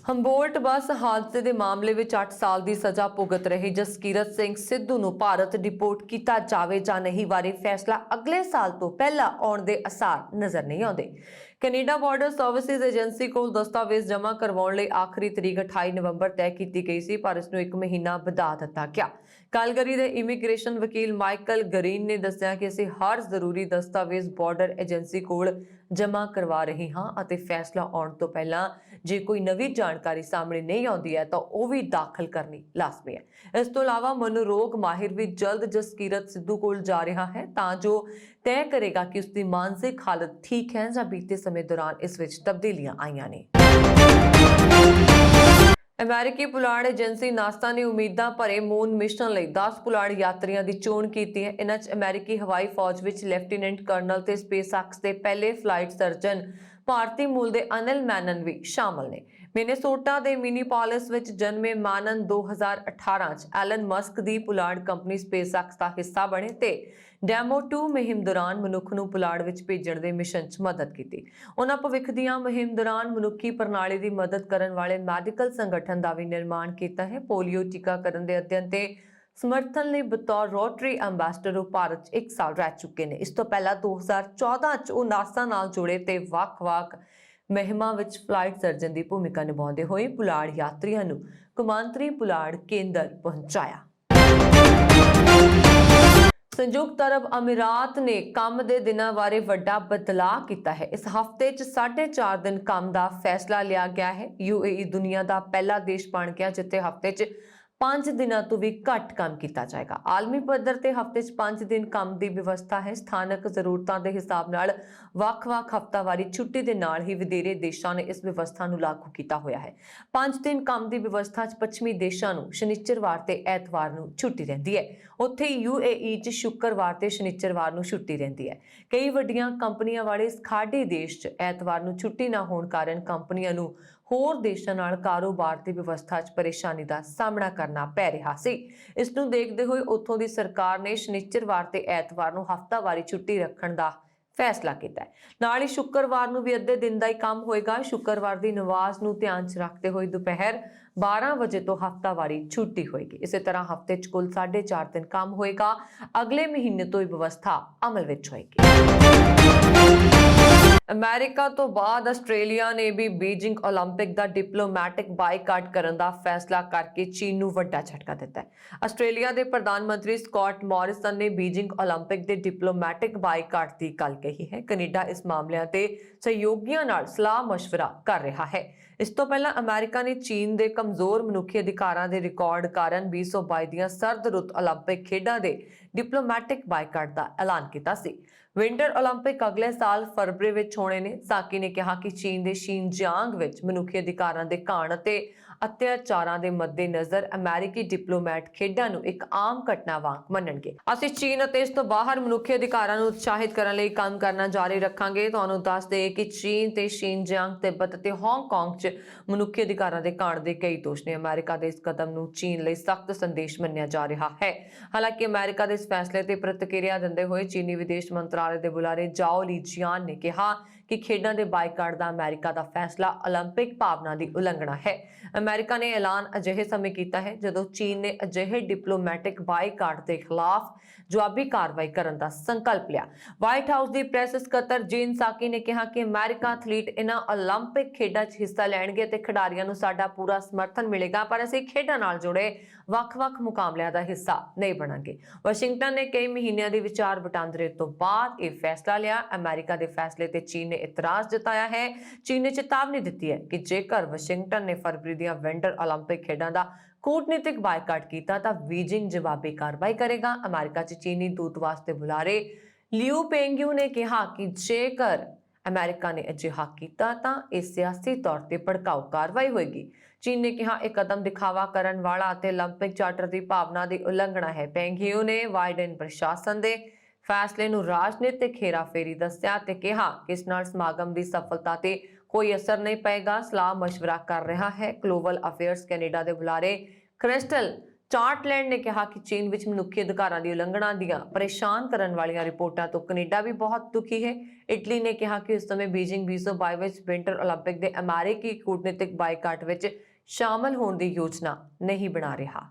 ਹੰਬੋਲਟ ਬੱਸ ਹਾਦਸੇ ਦੇ ਮਾਮਲੇ ਵਿੱਚ 8 ਸਾਲ ਦੀ ਸਜ਼ਾ ਭੁਗਤ ਰਹੇ ਜਸਕੀਰਤ ਸਿੰਘ ਸਿੱਧੂ ਨੂੰ ਭਾਰਤ ਡਿਪੋਰਟ ਕੀਤਾ ਜਾਵੇ ਜਾਂ ਨਹੀਂ ਬਾਰੇ ਫੈਸਲਾ ਅਗਲੇ ਸਾਲ ਤੋਂ ਪਹਿਲਾਂ ਆਉਣ ਦੇ ਅਸਾਰ ਨਜ਼ਰ ਨਹੀਂ ਆਉਂਦੇ। ਕੈਨੇਡਾ ਬਾਰਡਰ ਸਰਵਿਸਿਜ਼ ਏਜੰਸੀ ਕੋਲ ਦਸਤਾਵੇਜ਼ ਜਮ੍ਹਾਂ ਕਰਵਾਉਣ ਲਈ ਆਖਰੀ ਤਰੀਕ 28 ਨਵੰਬਰ ਤੈਅ ਕੀਤੀ ਗਈ ਸੀ, ਪਰ ਇਸ ਨੂੰ 1 ਮਹੀਨਾ ਵਧਾ ਦਿੱਤਾ ਗਿਆ। ਕੈਲਗਰੀ ਦੇ ਇਮੀਗ੍ਰੇਸ਼ਨ ਵਕੀਲ ਮਾਈਕਲ ਗਰੀਨ ਨੇ ਦੱਸਿਆ ਕਿ ਅਸੀਂ ਹਰ ਜ਼ਰੂਰੀ ਦਸਤਾਵੇਜ਼ ਬਾਰਡਰ ਏਜੰਸੀ ਕੋਲ ਜਮ੍ਹਾਂ ਕਰਵਾ ਰਹੇ ਹਾਂ ਅਤੇ ਫੈਸਲਾ ਆਉਣ ਤੋਂ ਪਹਿਲਾਂ ਜੇ ਕੋਈ ਨਵੀਂ ਜਾਣਕਾਰੀ ਸਾਹਮਣੇ ਨਹੀਂ ਆਉਂਦੀ ਹੈ ਤਾਂ ਉਹ ਵੀ ਦਾਖਲ ਕਰਨੀ ਲਾਜ਼ਮੀ ਹੈ। ਇਸ ਤੋਂ ਇਲਾਵਾ ਮਨੋਰੋਗ ਮਾਹਿਰ ਵੀ ਜਲਦ ਜਸਕੀਰਤ ਸਿੱਧੂ ਕੋਲ ਜਾ ਰਿਹਾ ਹੈ ਤਾਂ ਜੋ ਤੈਅ ਕਰੇਗਾ ਕਿ ਉਸ ਦੀ ਮਾਨਸਿਕ ਹਾਲਤ ਠੀਕ ਹੈ ਜਾਂ ਬੀਤੇ ਸਮੇਂ ਦੌਰਾਨ ਇਸ ਵਿੱਚ ਤਬਦੀਲੀਆਂ ਆਈਆਂ ਨੇ। ਅਮਰੀਕੀ ਪੁਲਾੜ ਏਜੰਸੀ ਨਾਸਾ ਨੇ ਉਮੀਦਾਂ ਭਰੇ ਮੂਨ ਮਿਸ਼ਨ ਲਈ 10 ਪੁਲਾੜ ਯਾਤਰੀਆਂ ਦੀ ਚੋਣ ਕੀਤੀ ਹੈ। ਇਹਨਾਂ 'ਚ ਅਮਰੀਕੀ ਹਵਾਈ ਫੌਜ ਵਿੱਚ ਲੈਫਟੀਨੈਂਟ ਕਰਨਲ ਤੇ ਸਪੇਸਐਕਸ ਦੇ ਪਹਿਲੇ ਫਲਾਈਟ ਸਰਜਨ ਭਾਰਤੀ ਮੂਲ ਦੇ ਅਨਿਲ ਮੈਨਨ ਵੀ ਸ਼ਾਮਲ ਨੇ। ਮਿਨੇਸੋਟਾ ਦੇ ਮਿਨੀਪੋਲਿਸ ਵਿੱਚ ਜਨਮੇ ਮੈਨਨ 2018 'ਚ ਐਲਨ ਮਸਕ ਦੀ ਪੁਲਾੜ ਕੰਪਨੀ ਸਪੇਸਐਕਸ ਦਾ ਹਿੱਸਾ ਬਣੇ ਤੇ ਡੈਮੋ 2 ਮੁਹਿੰਮ ਦੌਰਾਨ ਮਨੁੱਖ ਨੂੰ ਪੁਲਾੜ ਵਿੱਚ ਭੇਜਣ ਦੇ ਮਿਸ਼ਨ 'ਚ ਮਦਦ ਕੀਤੀ। ਉਹਨਾਂ ਭਵਿੱਖ ਦੀਆਂ ਮੁਹਿੰਮ ਦੌਰਾਨ ਮਨੁੱਖੀ ਪ੍ਰਣਾਲੀ ਦੀ ਮਦਦ ਕਰਨ ਵਾਲੇ ਮੈਡੀਕਲ ਸੰਗਠਨ ਦਾ ਵੀ ਨਿਰਮਾਣ ਕੀਤਾ ਹੈ। ਪੋਲੀਓ ਟੀਕਾਕਰਨ ਦੇ ਅਧਿਐਨ ਤੇ ਸਮਰਥਨ ਲਈ ਬਤੌਰ ਰੋਟਰੀ ਐਂਬੈਸਡਰ ਉਹ ਭਾਰਤ 'ਚ 1 ਸਾਲ ਰਹਿ ਚੁੱਕੇ ਨੇ। ਇਸ ਤੋਂ ਪਹਿਲਾਂ 2014 'ਚ ਉਹ ਨਾਸਾ ਨਾਲ ਜੁੜੇ ਤੇ ਵੱਖ-ਵੱਖ ਮੁਹਿੰਮਾਂ ਵਿੱਚ ਫਲਾਈਟ ਸਰਜਨ ਦੀ ਭੂਮਿਕਾ ਨਿਭਾਉਂਦੇ ਹੋਏ ਪੁਲਾੜ ਯਾਤਰੀਆਂ ਨੂੰ ਕੌਮਾਂਤਰੀ ਪੁਲਾੜ ਕੇਂਦਰ ਪਹੁੰਚਾਇਆ। ਸੰਯੁਕਤ ਅਰਬ ਅਮੀਰਾਤ ਨੇ ਕੰਮ ਦੇ ਦਿਨਾਂ ਬਾਰੇ ਵੱਡਾ ਬਦਲਾਅ ਕੀਤਾ ਹੈ। ਇਸ ਹਫ਼ਤੇ 'ਚ 4.5 ਦਿਨ ਕੰਮ ਦਾ ਫੈਸਲਾ ਲਿਆ ਗਿਆ ਹੈ। UAE ਦੁਨੀਆ ਦਾ ਪਹਿਲਾ ਦੇਸ਼ ਬਣ ਗਿਆ ਜਿੱਥੇ ਹਫ਼ਤੇ 'ਚ 5 ਦਿਨਾਂ ਤੋਂ ਵੀ ਘੱਟ ਕੰਮ ਕੀਤਾ ਜਾਏਗਾ। ਆਲਮੀ ਪੱਧਰ ਤੇ ਹਫ਼ਤੇ 'ਚ 5 ਦਿਨ ਕੰਮ ਦੀ ਵਿਵਸਥਾ ਹੈ। ਸਥਾਨਕ ਜ਼ਰੂਰਤਾਂ ਦੇ ਹਿਸਾਬ ਨਾਲ ਵੱਖ-ਵੱਖ ਹਫ਼ਤਾਵਾਰੀ ਛੁੱਟੀ ਦੇ ਨਾਲ ਹੀ ਵਧੇਰੇ ਦੇਸ਼ਾਂ ਨੇ ਇਸ ਵਿਵਸਥਾ ਨੂੰ ਲਾਗੂ ਕੀਤਾ ਹੋਇਆ ਹੈ। 5 ਦਿਨ ਕੰਮ ਦੀ ਵਿਵਸਥਾ 'ਚ ਪੱਛਮੀ ਦੇਸ਼ਾਂ ਨੂੰ ਸ਼ਨੀਚਰਵਾਰ ਤੇ ਐਤਵਾਰ ਨੂੰ ਛੁੱਟੀ ਰਹਿੰਦੀ ਹੈ। ਉੱਥੇ UAE 'ਚ ਸ਼ੁੱਕਰਵਾਰ ਤੇ ਸ਼ਨੀਚਰਵਾਰ ਨੂੰ ਛੁੱਟੀ ਰਹਿੰਦੀ ਹੈ। ਕਈ ਵੱਡੀਆਂ ਕੰਪਨੀਆਂ ਵਾਲੇ ਇਸ ਖਾੜੀ ਦੇਸ਼ 'ਚ ਐਤਵਾਰ ਨੂੰ ਛੁੱਟੀ ਨਾ ਹੋਣ ਕਾਰਨ ਕੰਪਨੀਆਂ ਨੂੰ ਹੋਰ ਦੇਸ਼ਾਂ ਨਾਲ ਕਾਰੋਬਾਰ ਦੀ ਵਿਵਸਥਾ 'ਚ ਪਰੇਸ਼ਾਨੀ ਦਾ ਸਾਹਮਣਾ ਕਰਨਾ ਪੈ ਰਿਹਾ ਸੀ। ਇਸ ਨੂੰ ਦੇਖਦੇ ਹੋਏ ਉੱਥੋਂ ਦੀ ਸਰਕਾਰ ਨੇ ਸ਼ਨੀਚਰਵਾਰ ਤੇ ਐਤਵਾਰ ਨੂੰ ਹਫ਼ਤਾਵਾਰੀ ਛੁੱਟੀ ਰੱਖਣ ਦਾ ਫੈਸਲਾ ਕੀਤਾ ਹੈ। ਨਾਲ ਹੀ ਸ਼ੁੱਕਰਵਾਰ ਨੂੰ ਵੀ ਅੱਧੇ ਦਿਨ ਦਾ ਹੀ ਕੰਮ ਹੋਏਗਾ। ਸ਼ੁੱਕਰਵਾਰ ਦੀ ਨਮਾਜ਼ ਨੂੰ ਧਿਆਨ 'ਚ ਰੱਖਦੇ ਹੋਏ ਦੁਪਹਿਰ 12 ਵਜੇ ਤੋਂ ਹਫ਼ਤਾਵਾਰੀ ਛੁੱਟੀ ਹੋਏਗੀ। ਇਸੇ ਤਰ੍ਹਾਂ ਹਫ਼ਤੇ 'ਚ ਕੁੱਲ 4.5 ਦਿਨ ਕੰਮ ਹੋਏਗਾ। ਅਗਲੇ ਮਹੀਨੇ ਤੋਂ ਇਹ ਵਿਵਸਥਾ ਅਮਲ ਵਿੱਚ ਹੋਏਗੀ। ਅਮਰੀਕਾ ਤੋਂ ਬਾਅਦ ਆਸਟ੍ਰੇਲੀਆ ਨੇ ਵੀ ਬੀਜਿੰਗ ਓਲੰਪਿਕ ਦਾ ਡਿਪਲੋਮੈਟਿਕ ਬਾਈਕਾਟ ਕਰਨ ਦਾ ਫੈਸਲਾ ਕਰਕੇ ਚੀਨ ਨੂੰ ਵੱਡਾ ਝਟਕਾ ਦਿੱਤਾ ਹੈ। ਆਸਟ੍ਰੇਲੀਆ ਦੇ ਪ੍ਰਧਾਨ ਮੰਤਰੀ ਸਕਾਟ ਮੌਰਿਸਨ ਨੇ ਬੀਜਿੰਗ ਓਲੰਪਿਕ ਦੇ ਡਿਪਲੋਮੈਟਿਕ ਬਾਈਕਾਟ ਦੀ ਗੱਲ ਕਹੀ ਹੈ। ਕੈਨੇਡਾ ਇਸ ਮਾਮਲਿਆਂ ਤੇ ਸਹਿਯੋਗੀਆਂ ਨਾਲ ਸਲਾਹ ਮਸ਼ਵਰਾ ਕਰ ਰਿਹਾ ਹੈ। ਇਸ ਤੋਂ ਪਹਿਲਾਂ ਅਮਰੀਕਾ ਨੇ ਚੀਨ ਦੇ ਕਮਜ਼ੋਰ ਮਨੁੱਖੀ ਅਧਿਕਾਰਾਂ ਦੇ ਰਿਕਾਰਡ ਕਾਰਨ 2022 ਦੀਆਂ ਸਰਦ ਰੁੱਤ 올림픽 ਖੇਡਾਂ ਦੇ ਡਿਪਲੋਮੈਟਿਕ ਬਾਈਕਾਟ ਦਾ ਐਲਾਨ ਕੀਤਾ ਸੀ। ਵਿੰਟਰ 올림픽 ਅਗਲੇ ਸਾਲ ਫਰਵਰੀ ਵਿੱਚ ਹੋਣੇ ਨੇ। ਸਾਕੀ ਨੇ ਕਿਹਾ ਕਿ ਚੀਨ ਦੇ ਸ਼ਿਨਜਿਆਂਗ ਵਿੱਚ ਮਨੁੱਖੀ ਅਧਿਕਾਰਾਂ ਦੇ ਘਾਣ ਅਤੇ ਅਤਿਆਚਾਰਾਂ ਦੇ ਮੱਦੇਨਜ਼ਰ ਅਮਰੀਕੀ ਡਿਪਲੋਮੈਟ ਖੇਡਾਂ ਨੂੰ ਇੱਕ ਆਮ ਘਟਨਾ ਵਾਂਗ ਮੰਨਣਗੇ। ਅਸੀਂ ਚੀਨ ਅਤੇ ਇਸ ਤੋਂ ਬਾਹਰ ਮਨੁੱਖੀ ਅਧਿਕਾਰਾਂ ਨੂੰ ਉਤਸ਼ਾਹਿਤ ਕਰਨ ਲਈ ਕੰਮ ਕਰਨਾ ਜਾਰੀ ਰੱਖਾਂਗੇ। ਤੁਹਾਨੂੰ ਦੱਸ ਦੇਈਏ ਕਿ ਚੀਨ ਤੇ ਸ਼ਿਨਜਿਆਂਗ, ਤਿੱਬਤ ਅਤੇ ਹਾਂਗਕਾਂਗ 'ਚ ਮਨੁੱਖੀ ਅਧਿਕਾਰਾਂ ਦੇ ਘਾਣ ਦੇ ਕਈ ਦੋਸ਼ ਨੇ। ਅਮਰੀਕਾ ਦੇ ਇਸ ਕਦਮ ਨੂੰ ਚੀਨ ਲਈ ਸਖਤ ਸੰਦੇਸ਼ ਮੰਨਿਆ ਜਾ ਰਿਹਾ ਹੈ। ਹਾਲਾਂਕਿ ਅਮਰੀਕਾ ਦੇ ਇਸ ਫੈਸਲੇ ਤੇ ਪ੍ਰਤੀਕਿਰਿਆ ਦਿੰਦੇ ਹੋਏ ਚੀਨੀ ਵਿਦੇਸ਼ ਮੰਤਰਾਲੇ ਦੇ ਬੁਲਾਰੇ ਜਾਓ ਲੀਜੀਆਨ ਨੇ ਕਿਹਾ ਕਿ ਖੇਡਾਂ ਦੇ ਬਾਈਕਾਟ ਦਾ ਅਮਰੀਕਾ ਦਾ ਫੈਸਲਾ 올림픽 ਭਾਵਨਾ ਦੀ ਉਲੰਘਣਾ ਹੈ। ਅਮਰੀਕਾ ਨੇ ਐਲਾਨ ਅਜਿਹੇ ਸਮੇਂ ਕੀਤਾ ਹੈ ਜਦੋਂ ਚੀਨ ਨੇ ਅਜਿਹੇ ਡਿਪਲੋਮੈਟਿਕ ਬਾਈਕਾਟ ਦੇ ਖਿਲਾਫ ਜਵਾਬੀ ਕਾਰਵਾਈ ਕਰਨ ਦਾ ਸੰਕਲਪ ਲਿਆ। ਵਾਈਟ ਹਾਊਸ ਦੀ ਪ੍ਰੈਸ ਸਕੱਤਰ ਜੇਨ ਸਾਕੀ ਨੇ ਕਿਹਾ ਕਿ ਅਮਰੀਕਾ ਐਥਲੀਟ ਇਹਨਾਂ 올림픽 ਖੇਡਾਂ 'ਚ ਹਿੱਸਾ ਲੈਣਗੇ ਤੇ ਖਿਡਾਰੀਆਂ ਨੂੰ ਸਾਡਾ ਪੂਰਾ ਸਮਰਥਨ ਮਿਲੇਗਾ, ਪਰ ਅਸੀਂ ਖੇਡਾਂ ਨਾਲ ਜੁੜੇ ਵੱਖ-ਵੱਖ ਮੁਕਾਬਲਿਆਂ ਦਾ ਹਿੱਸਾ ਨਹੀਂ ਬਣਾਂਗੇ। ਵਾਸ਼ਿੰਗਟਨ ਨੇ ਕਈ ਮਹੀਨਿਆਂ ਦੀ ਵਿਚਾਰ ਵਟਾਂਦਰੇ ਤੋਂ ਬਾਅਦ ਇਹ ਫੈਸਲਾ ਲਿਆ। ਅਮਰੀਕਾ ਦੇ ਫੈਸਲੇ ਤੇ ਚੀਨ ਨੇ ਇਤਰਾਜ਼ ਜਤਾਇਆ ਹੈ। ਚੀਨ ਨੇ ਚੇਤਾਵਨੀ ਦਿੱਤੀ ਹੈ ਕਿ ਜੇਕਰ ਵਾਸ਼ਿੰਗਟਨ ਨੇ ਫਰਵਰੀ ਦੀਆਂ ਵਿੰਟਰ 올림픽 ਖੇਡਾਂ ਦਾ ਕੂਟਨੀਤਿਕ ਬਾਈਕਾਟ ਕੀਤਾ ਤਾਂ ਬੀਜਿੰਗ ਜਵਾਬੀ ਕਾਰਵਾਈ ਕਰੇਗਾ। ਅਮਰੀਕਾ 'ਚ ਚੀਨੀ ਦੂਤਵਾਸ ਦੇ ਬੁਲਾਰੇ ਲਿਊ ਪੈਂਗਿਊ ਨੇ ਕਿਹਾ ਕਿ ਜੇਕਰ ਅਮਰੀਕਾ ਨੇ ਅਜਿਹਾ ਕੀਤਾ ਤਾਂ ਇਹ ਸਿਆਸੀ ਤੌਰ ਤੇ ਭੜਕਾਊ ਕਾਰਵਾਈ ਹੋਏਗੀ। ਚੀਨ ਨੇ ਕਿਹਾ ਇਹ ਕਦਮ ਦਿਖਾਵਾ ਕਰਨ ਵਾਲਾ ਅਤੇ 올림픽 ਚਾਰਟਰ ਦੀ ਭਾਵਨਾ ਦੀ ਉਲੰਘਣਾ ਹੈ। ਪੈਂਗਿਊ ਨੇ ਬਾਈਡਨ ਪ੍ਰਸ਼ਾਸਨ ਦੇ ਫੈਸਲੇ ਨੂੰ ਰਾਜਨੀਤਿਕ ਹੇਰਾਫੇਰੀ ਦੱਸਿਆ ਤੇ ਕਿਹਾ ਕਿ ਇਸ ਨਾਲ ਸਮਾਗਮ ਦੀ ਸਫਲਤਾ ਤੇ ਕੋਈ ਅਸਰ ਨਹੀਂ ਪਏਗਾ। ਸਲਾਹ ਮਸ਼ਵਰਾ ਕਰ ਰਿਹਾ ਹੈ। ਗਲੋਬਲ ਅਫੇਅਰਸ ਕੈਨੇਡਾ ਦੇ ਬੁਲਾਰੇ ਕ੍ਰਿਸਟਲ ਚਾਰਟਲੈਂਡ ਨੇ ਕਿਹਾ ਕਿ ਚੀਨ ਵਿੱਚ ਮਨੁੱਖੀ ਅਧਿਕਾਰਾਂ ਦੀ ਉਲੰਘਣਾ ਦੀਆਂ ਪਰੇਸ਼ਾਨ ਕਰਨ ਵਾਲੀਆਂ ਰਿਪੋਰਟਾਂ ਤੋਂ ਕੈਨੇਡਾ ਵੀ ਬਹੁਤ ਦੁਖੀ ਹੈ। ਇਟਲੀ ਨੇ ਕਿਹਾ ਕਿ ਇਸ ਸਮੇਂ ਬੀਜਿੰਗ 2022 ਵਿੱਚ ਵਿੰਟਰ 올림픽 ਦੇ ਅਮਰੀਕੀ ਕੂਟਨੀਤਿਕ ਬਾਈਕਾਟ ਵਿੱਚ ਸ਼ਾਮਲ ਹੋਣ ਦੀ ਯੋਜਨਾ ਨਹੀਂ ਬਣਾ ਰਿਹਾ।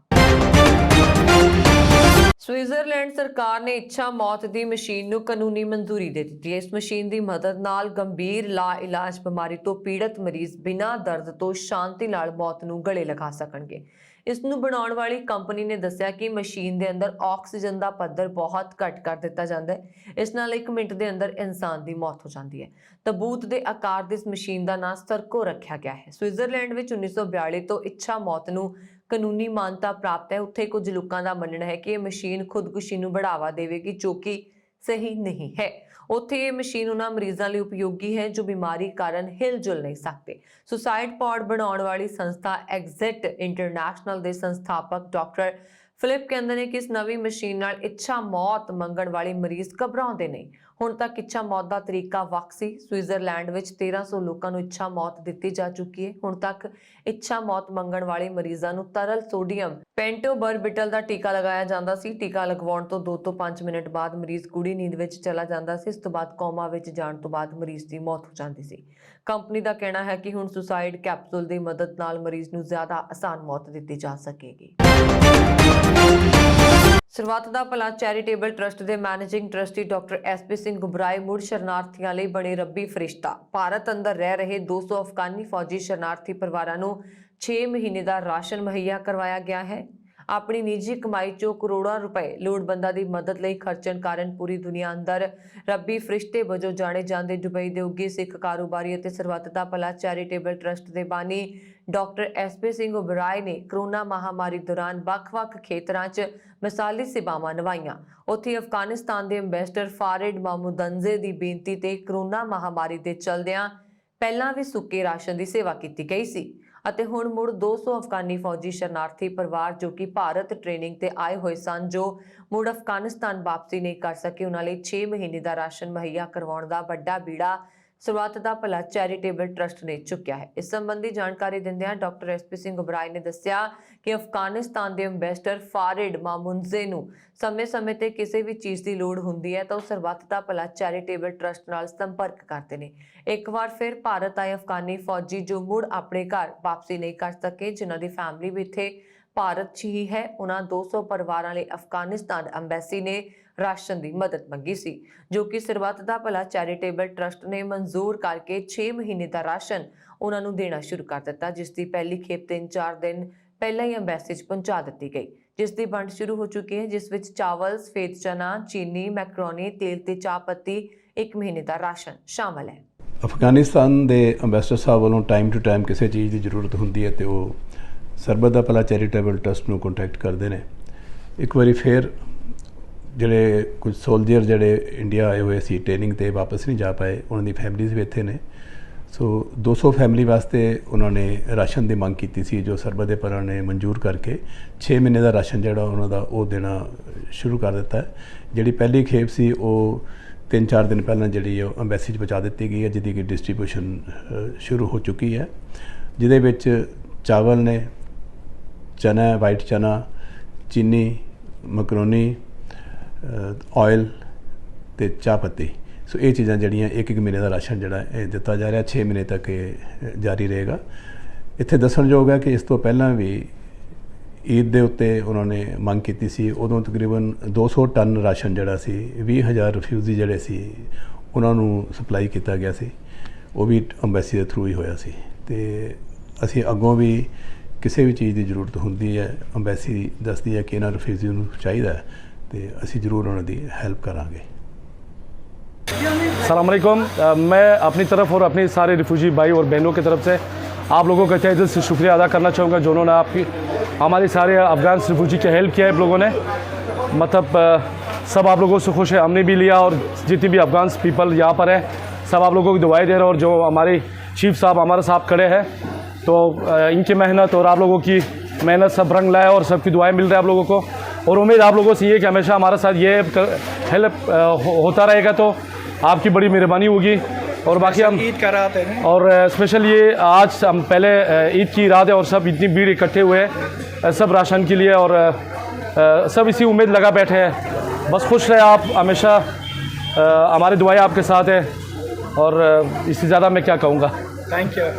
ਸਵਿਟਜ਼ਰਲੈਂਡ ਸਰਕਾਰ ਨੇ ਇੱਛਾ ਮੌਤ ਦੀ ਮਸ਼ੀਨ ਨੂੰ ਕਾਨੂੰਨੀ ਮਨਜ਼ੂਰੀ ਦੇ ਦਿੱਤੀ ਹੈ। ਇਸ ਮਸ਼ੀਨ ਦੀ ਮਦਦ ਨਾਲ ਗੰਭੀਰ ਲਾਇਲਾਜ ਬਿਮਾਰੀ ਤੋਂ ਪੀੜਤ ਮਰੀਜ਼ ਬਿਨਾਂ ਦਰਦ ਤੋਂ ਸ਼ਾਂਤੀ ਨਾਲ ਮੌਤ ਨੂੰ ਗਲੇ ਲਗਾ ਸਕਣਗੇ। ਇਸ ਨੂੰ ਬਣਾਉਣ ਵਾਲੀ ਕੰਪਨੀ ਨੇ ਦੱਸਿਆ ਕਿ ਮਸ਼ੀਨ ਦੇ ਅੰਦਰ ਆਕਸੀਜਨ ਦਾ ਪੱਧਰ ਬਹੁਤ ਘੱਟ ਕਰ ਦਿੱਤਾ ਜਾਂਦਾ ਹੈ। ਇਸ ਨਾਲ 1 ਮਿੰਟ ਦੇ ਅੰਦਰ ਇਨਸਾਨ ਦੀ ਮੌਤ ਹੋ ਜਾਂਦੀ ਹੈ। ਤਬੂਤ ਦੇ ਆਕਾਰ ਦੀ ਇਸ ਮਸ਼ੀਨ ਦਾ ਨਾਂ ਸਰਕੋ ਰੱਖਿਆ ਗਿਆ ਹੈ। ਸਵਿਟਜ਼ਰਲੈਂਡ ਵਿੱਚ 1942 ਤੋਂ ਇੱਛਾ ਮੌਤ ਨੂੰ ਕਾਨੂੰਨੀ ਮਾਨਤਾ ਪ੍ਰਾਪਤ ਹੈ। ਉੱਥੇ ਕੁਝ ਲੋਕਾਂ ਦਾ ਮੰਨਣਾ ਹੈ ਕਿ ਇਹ ਮਸ਼ੀਨ ਖੁਦਕੁਸ਼ੀ ਨੂੰ ਬੜਾਵਾ ਦੇਵੇਗੀ, ਜੋ ਕਿ ਸਹੀ ਨਹੀਂ ਹੈ। ਉੱਥੇ ਇਹ ਮਸ਼ੀਨ ਉਹਨਾਂ ਮਰੀਜ਼ਾਂ ਲਈ ਉਪਯੋਗੀ ਹੈ ਜੋ ਬਿਮਾਰੀ ਕਾਰਨ ਹਿਲ-ਜੁਲ ਨਹੀਂ ਸਕਦੇ। ਸੁਸਾਈਡ ਪੌਡ ਬਣਾਉਣ ਵਾਲੀ ਸੰਸਥਾ ਐਗਜ਼ਿਟ ਇੰਟਰਨੈਸ਼ਨਲ ਦੇ ਸੰਸਥਾਪਕ ਡਾਕਟਰ ਫਿਲਿਪ ਕਹਿੰਦੇ ਨੇ ਕਿ ਇਸ ਨਵੀਂ ਮਸ਼ੀਨ ਨਾਲ ਇੱਛਾ ਮੌਤ ਮੰਗਣ ਵਾਲੇ ਮਰੀਜ਼ ਘਬਰਾਉਂਦੇ ਨਹੀਂ। ਹੁਣ ਤੱਕ ਇੱਛਾ ਮੌਤ ਦਾ ਤਰੀਕਾ ਵੱਖ ਸੀ। ਸਵਿਟਜ਼ਰਲੈਂਡ ਵਿੱਚ 1300 ਲੋਕਾਂ ਨੂੰ ਇੱਛਾ ਮੌਤ ਦਿੱਤੀ ਜਾ ਚੁੱਕੀ ਹੈ। ਹੁਣ ਤੱਕ ਇੱਛਾ ਮੌਤ ਮੰਗਣ ਵਾਲੇ ਮਰੀਜ਼ਾਂ ਨੂੰ ਤਰਲ ਸੋਡੀਅਮ ਪੈਂਟੋਬਰਬਿਟਲ ਦਾ ਟੀਕਾ ਲਗਾਇਆ ਜਾਂਦਾ ਸੀ। ਟੀਕਾ ਲਗਵਾਉਣ ਤੋਂ 2 ਤੋਂ 5 ਮਿੰਟ ਬਾਅਦ ਮਰੀਜ਼ ਗੂੜੀ ਨੀਂਦ ਵਿੱਚ ਚਲਾ ਜਾਂਦਾ ਸੀ। ਇਸ ਤੋਂ ਬਾਅਦ ਕੋਮਾ ਵਿੱਚ ਜਾਣ ਤੋਂ ਬਾਅਦ ਮਰੀਜ਼ ਦੀ ਮੌਤ ਹੋ ਜਾਂਦੀ ਸੀ। ਕੰਪਨੀ ਦਾ ਕਹਿਣਾ ਹੈ ਕਿ ਹੁਣ ਸੁਸਾਈਡ ਕੈਪਸੂਲ ਦੀ ਮਦਦ ਨਾਲ ਮਰੀਜ਼ ਨੂੰ ਜ਼ਿਆਦਾ ਆਸਾਨ ਮੌਤ ਦਿੱਤੀ ਜਾ ਸਕੇਗੀ। ਸਰਬੱਤ ਦਾ ਭਲਾ ਚੈਰੀਟੇਬਲ ਟਰਸਟ ਦੇ managing trustee doctor SP Singh Oberoi ਮੁੜ ਸ਼ਰਨਾਰਥੀਆਂ ਲਈ ਬਣੇ ਰੱਬੀ ਫਰਿਸ਼ਤਾ। ਭਾਰਤ ਅੰਦਰ ਰਹਿ ਰਹੇ 200 ਅਫਗਾਨੀ ਫੌਜੀ ਸ਼ਰਨਾਰਥੀ ਪਰਿਵਾਰਾਂ ਨੂੰ 6 ਮਹੀਨੇ ਦਾ ਰਾਸ਼ਨ ਮੁਹੱਈਆ ਕਰਵਾਇਆ ਗਿਆ ਹੈ। ਆਪਣੀ ਨਿੱਜੀ ਕਮਾਈ 'ਚੋਂ ਕਰੋੜਾਂ ਰੁਪਏ ਲੋੜਵੰਦਾਂ ਦੀ ਮਦਦ ਲਈ ਖਰਚਣ ਕਾਰਨ ਪੂਰੀ ਦੁਨੀਆ ਅੰਦਰ ਰੱਬੀ ਫਰਿਸ਼ਤੇ ਵਜੋਂ ਜਾਣੇ ਜਾਂਦੇ ਦੁਬਈ ਦੇ ਉੱਘੇ ਸਿੱਖ ਕਾਰੋਬਾਰੀ ਅਤੇ ਸਰਬੱਤ ਦਾ ਭਲਾ ਚੈਰੀਟੇਬਲ ਟਰਸਟ ਦੇ ਬਾਨੀ ਡਾਕਟਰ ਐਸਪੀ ਸਿੰਘ ਗੁਬਰਾਏ ਨੇ ਕਰੋਨਾ ਮਹਾਮਾਰੀ ਦੌਰਾਨ ਵੱਖ-ਵੱਖ ਖੇਤਰਾਂ 'ਚ ਮਿਸਾਲੀ ਸੇਵਾਵਾਂ ਨਿਭਾਈਆਂ। ਉੱਥੇ ਅਫਗਾਨਿਸਤਾਨ ਦੇ ਅੰਬੈਸਡਰ ਫਾਰਿਡ ਮਾਮੂਦੰਜ਼ੇ ਦੀ ਬੇਨਤੀ ਤੇ ਕਰੋਨਾ ਮਹਾਮਾਰੀ ਦੇ ਚਲਦਿਆਂ ਪਹਿਲਾਂ ਵੀ ਸੁੱਕੇ ਰਾਸ਼ਨ ਦੀ ਸੇਵਾ ਕੀਤੀ ਗਈ ਸੀ ਅਤੇ ਹੁਣ ਮੁੜ 200 ਅਫਗਾਨੀ ਫੌਜੀ ਸ਼ਰਨਾਰਥੀ ਪਰਿਵਾਰ ਜੋ ਕਿ ਭਾਰਤ ਟ੍ਰੇਨਿੰਗ ਤੇ ਆਏ ਹੋਏ ਸਨ, ਜੋ ਮੁੜ ਅਫਗਾਨਿਸਤਾਨ ਵਾਪਸੀ ਨਹੀਂ ਕਰ ਸਕੇ, ਉਹਨਾਂ ਲਈ 6 ਮਹੀਨੇ ਦਾ ਰਾਸ਼ਨ ਮੁਹੱਈਆ ਕਰਵਾਉਣ ਦਾ ਵੱਡਾ ਬੀੜਾ ਸਰਬੱਤ ਦਾ ਭਲਾ ਚੈਰੀਟੇਬਲ ਟਰਸਟ ਨੇ ਚੁੱਕਿਆ ਹੈ। ਇਸ ਸੰਬੰਧੀ ਜਾਣਕਾਰੀ ਦਿੰਦਿਆਂ ਡਾਕਟਰ ਐਸਪੀ ਸਿੰਘ ਗੁਬਰਾਏ ਨੇ ਦੱਸਿਆ ਕਿ ਅਫਗਾਨਿਸਤਾਨ ਦੇ ਅੰਬੈਸਡਰ ਫਾਰਿਡ ਮਾਮੂਦੰਜ਼ੇ ਨੂੰ ਸਮੇਂ-ਸਮੇਂ ਤੇ ਕਿਸੇ ਵੀ ਚੀਜ਼ ਦੀ ਲੋੜ ਹੁੰਦੀ ਹੈ ਤਾਂ ਉਹ ਸਰਬੱਤ ਦਾ ਭਲਾ ਚੈਰੀਟੇਬਲ ਟਰਸਟ ਨਾਲ ਸੰਪਰਕ ਕਰਦੇ ਨੇ। ਇੱਕ ਵਾਰ ਫਿਰ ਭਾਰਤ ਆਏ ਅਫਗਾਨੀ ਫੌਜੀ ਜੋ ਮੁੜ ਆਪਣੇ ਘਰ ਵਾਪਸੀ ਨਹੀਂ ਕਰ ਸਕੇ, ਜਿਨ੍ਹਾਂ ਦੀ ਫੈਮਿਲੀ ਵੀ ਇੱਥੇ ਭਾਰਤ 'ਚ ਹੀ ਹੈ, ਉਹਨਾਂ 200 ਪਰਿਵਾਰਾਂ ਲਈ ਅਫਗਾਨਿਸਤਾਨ ਅੰਬੈਸੀ ਨੇ ਰਾਸ਼ਨ ਦੀ ਮਦਦ ਮੰਗੀ ਸੀ, ਜੋ ਕਿ ਸਰਬੱਤ ਦਾ ਭਲਾ ਚੈਰੀਟੇਬਲ ਟਰਸਟ ਨੇ ਮਨਜ਼ੂਰ ਕਰਕੇ 6 ਮਹੀਨੇ ਦਾ ਰਾਸ਼ਨ ਉਹਨਾਂ ਨੂੰ ਦੇਣਾ ਸ਼ੁਰੂ ਕਰ ਦਿੱਤਾ, ਜਿਸ ਦੀ ਪਹਿਲੀ ਖੇਪ 3-4 ਦਿਨ ਪਹਿਲਾਂ ਹੀ ਅੰਬੈਸੀ 'ਚ ਪਹੁੰਚਾ ਦਿੱਤੀ ਗਈ, ਜਿਸ ਦੀ ਵੰਡ ਸ਼ੁਰੂ ਹੋ ਚੁੱਕੀ ਹੈ, ਜਿਸ ਵਿੱਚ ਚਾਵਲ, ਸਫੇਦ ਚਨਾ, ਚੀਨੀ, ਮੈਕਰੋਨੀ, ਤੇਲ ਤੇ ਚਾਹ ਪੱਤੀ 1 ਮਹੀਨੇ ਦਾ ਰਾਸ਼ਨ ਸ਼ਾਮਲ ਹੈ।
ਅਫਗਾਨਿਸਤਾਨ ਦੇ ਅੰਬੈਸਡਰ ਸਾਹਿਬ ਵੱਲੋਂ ਟਾਈਮ ਟੂ ਟਾਈਮ ਕਿਸੇ ਚੀਜ਼ ਦੀ ਜ਼ਰੂਰਤ ਹੁੰਦੀ ਹੈ ਤੇ ਉਹ ਸਰਬਤ ਦਾ ਭਲਾ ਚੈਰੀਟੇਬਲ ਟਰਸਟ ਨੂੰ ਕੰਟੈਕਟ ਕਰਦੇ ਨੇ। ਇੱਕ ਵਾਰੀ ਫਿਰ ਜਿਹੜੇ ਕੁਝ ਸੋਲਜਰ ਜਿਹੜੇ ਇੰਡੀਆ ਆਏ ਹੋਏ ਸੀ ਟ੍ਰੇਨਿੰਗ ਤੇ ਵਾਪਸ ਨਹੀਂ ਜਾ ਪਾਏ, ਉਹਨਾਂ ਦੀ ਫੈਮਿਲੀਜ਼ ਵੀ ਇੱਥੇ ਨੇ। ਸੋ 200 ਫੈਮਿਲੀ ਵਾਸਤੇ ਉਹਨਾਂ ਨੇ ਰਾਸ਼ਨ ਦੀ ਮੰਗ ਕੀਤੀ ਸੀ, ਜੋ ਸਰਬਤ ਦੇ ਭਲਾ ਨੇ ਮਨਜ਼ੂਰ ਕਰਕੇ 6 ਮਹੀਨੇ ਦਾ ਰਾਸ਼ਨ ਜਿਹੜਾ ਉਹਨਾਂ ਦਾ ਉਹ ਦੇਣਾ ਸ਼ੁਰੂ ਕਰ ਦਿੱਤਾ ਹੈ। ਜਿਹੜੀ ਪਹਿਲੀ ਖੇਪ ਸੀ ਉਹ 3-4 ਦਿਨ ਪਹਿਲਾਂ ਜਿਹੜੀ ਉਹ ਅੰਬੈਸੀ 'ਚ ਪਹੁੰਚਾ ਦਿੱਤੀ ਗਈ ਹੈ, ਜਿਹਦੀ ਕਿ ਡਿਸਟ੍ਰੀਬਿਊਸ਼ਨ ਸ਼ੁਰੂ ਹੋ ਚੁੱਕੀ ਹੈ, ਜਿਹਦੇ ਵਿੱਚ ਚਾਵਲ ਨੇ, ਚਨਾ, ਵਾਈਟ ਚਨਾ, ਚੀਨੀ, ਮਕਰੋਨੀ, ਆਇਲ ਤੇ ਚਾਹ ਪੱਤੀ। ਸੋ ਇਹ ਚੀਜ਼ਾਂ ਜਿਹੜੀਆਂ ਇੱਕ ਮਹੀਨੇ ਦਾ ਰਾਸ਼ਨ ਜਿਹੜਾ ਇਹ ਦਿੱਤਾ ਜਾ ਰਿਹਾ, 6 ਮਹੀਨੇ ਤੱਕ ਇਹ ਜਾਰੀ ਰਹੇਗਾ। ਇੱਥੇ ਦੱਸਣਯੋਗ ਹੈ ਕਿ ਇਸ ਤੋਂ ਪਹਿਲਾਂ ਵੀ ਈਦ ਦੇ ਉੱਤੇ ਉਹਨਾਂ ਨੇ ਮੰਗ ਕੀਤੀ ਸੀ, ਉਦੋਂ ਤਕਰੀਬਨ 200 ਟਨ ਰਾਸ਼ਨ ਜਿਹੜਾ ਸੀ 20,000 ਰਿਫਿਊਜੀ ਜਿਹੜੇ ਸੀ ਉਹਨਾਂ ਨੂੰ ਸਪਲਾਈ ਕੀਤਾ ਗਿਆ ਸੀ, ਉਹ ਵੀ ਅੰਬੈਸੀ ਦੇ ਥਰੂ ਹੀ ਹੋਇਆ ਸੀ। ਤੇ ਅਸੀਂ ਅੱਗੋਂ ਵੀ ਕਿਸੇ ਵੀ ਚੀਜ਼ ਦੀ ਜ਼ਰੂਰਤ ਹੁੰਦੀ ਹੈ, ਅੰਬੈਸੀ ਦੱਸਦੀ ਹੈ ਕਿ ਇਹਨਾਂ ਰਿਫਿਊਜੀ ਨੂੰ ਚਾਹੀਦਾ ਹੈ ਤੇ ਅਸੀਂ ਜ਼ਰੂਰ ਉਹਨਾਂ ਦੀ ਹੈਲਪ ਕਰਾਂਗੇ।
अस्सलाम वालेकुम। मैं अपनी तरफ और अपने सारे रिफ्यूजी भाई और बहनों की तरफ से आप लोगों का तहे दिल से शुक्रिया अदा करना चाहूँगा, जिन्होंने आपकी हमारे सारे अफ़गान रिफ्यूजी की हेल्प किया है। आप लोगों ने मतलब सब आप लोगों से खुश है, हमने भी लिया और जितनी भी अफ़गान पीपल यहाँ पर है सब आप लोगों को दुआएं दे रहे हैं। और जो हमारे चीफ साहब हमारे साथ खड़े हैं तो इनकी मेहनत और आप लोगों की मेहनत सब रंग लाए और सबकी दुआएँ मिल रही है आप लोगों को। और उम्मीद आप लोगों से ये कि हमेशा हमारे साथ ये हेल्प होता रहेगा तो आपकी बड़ी मेहरबानी होगी। और बाकी हम
ईद का रात है
और स्पेशल ये आज हम पहले ईद की रात है और सब इतनी भीड़ इकट्ठे हुए हैं सब राशन के लिए और सब इसी उम्मीद लगा बैठे हैं। बस खुश रहे आप हमेशा, हमारी दुआएं आपके साथ है और इससे ज़्यादा मैं क्या कहूँगा।
Thank you.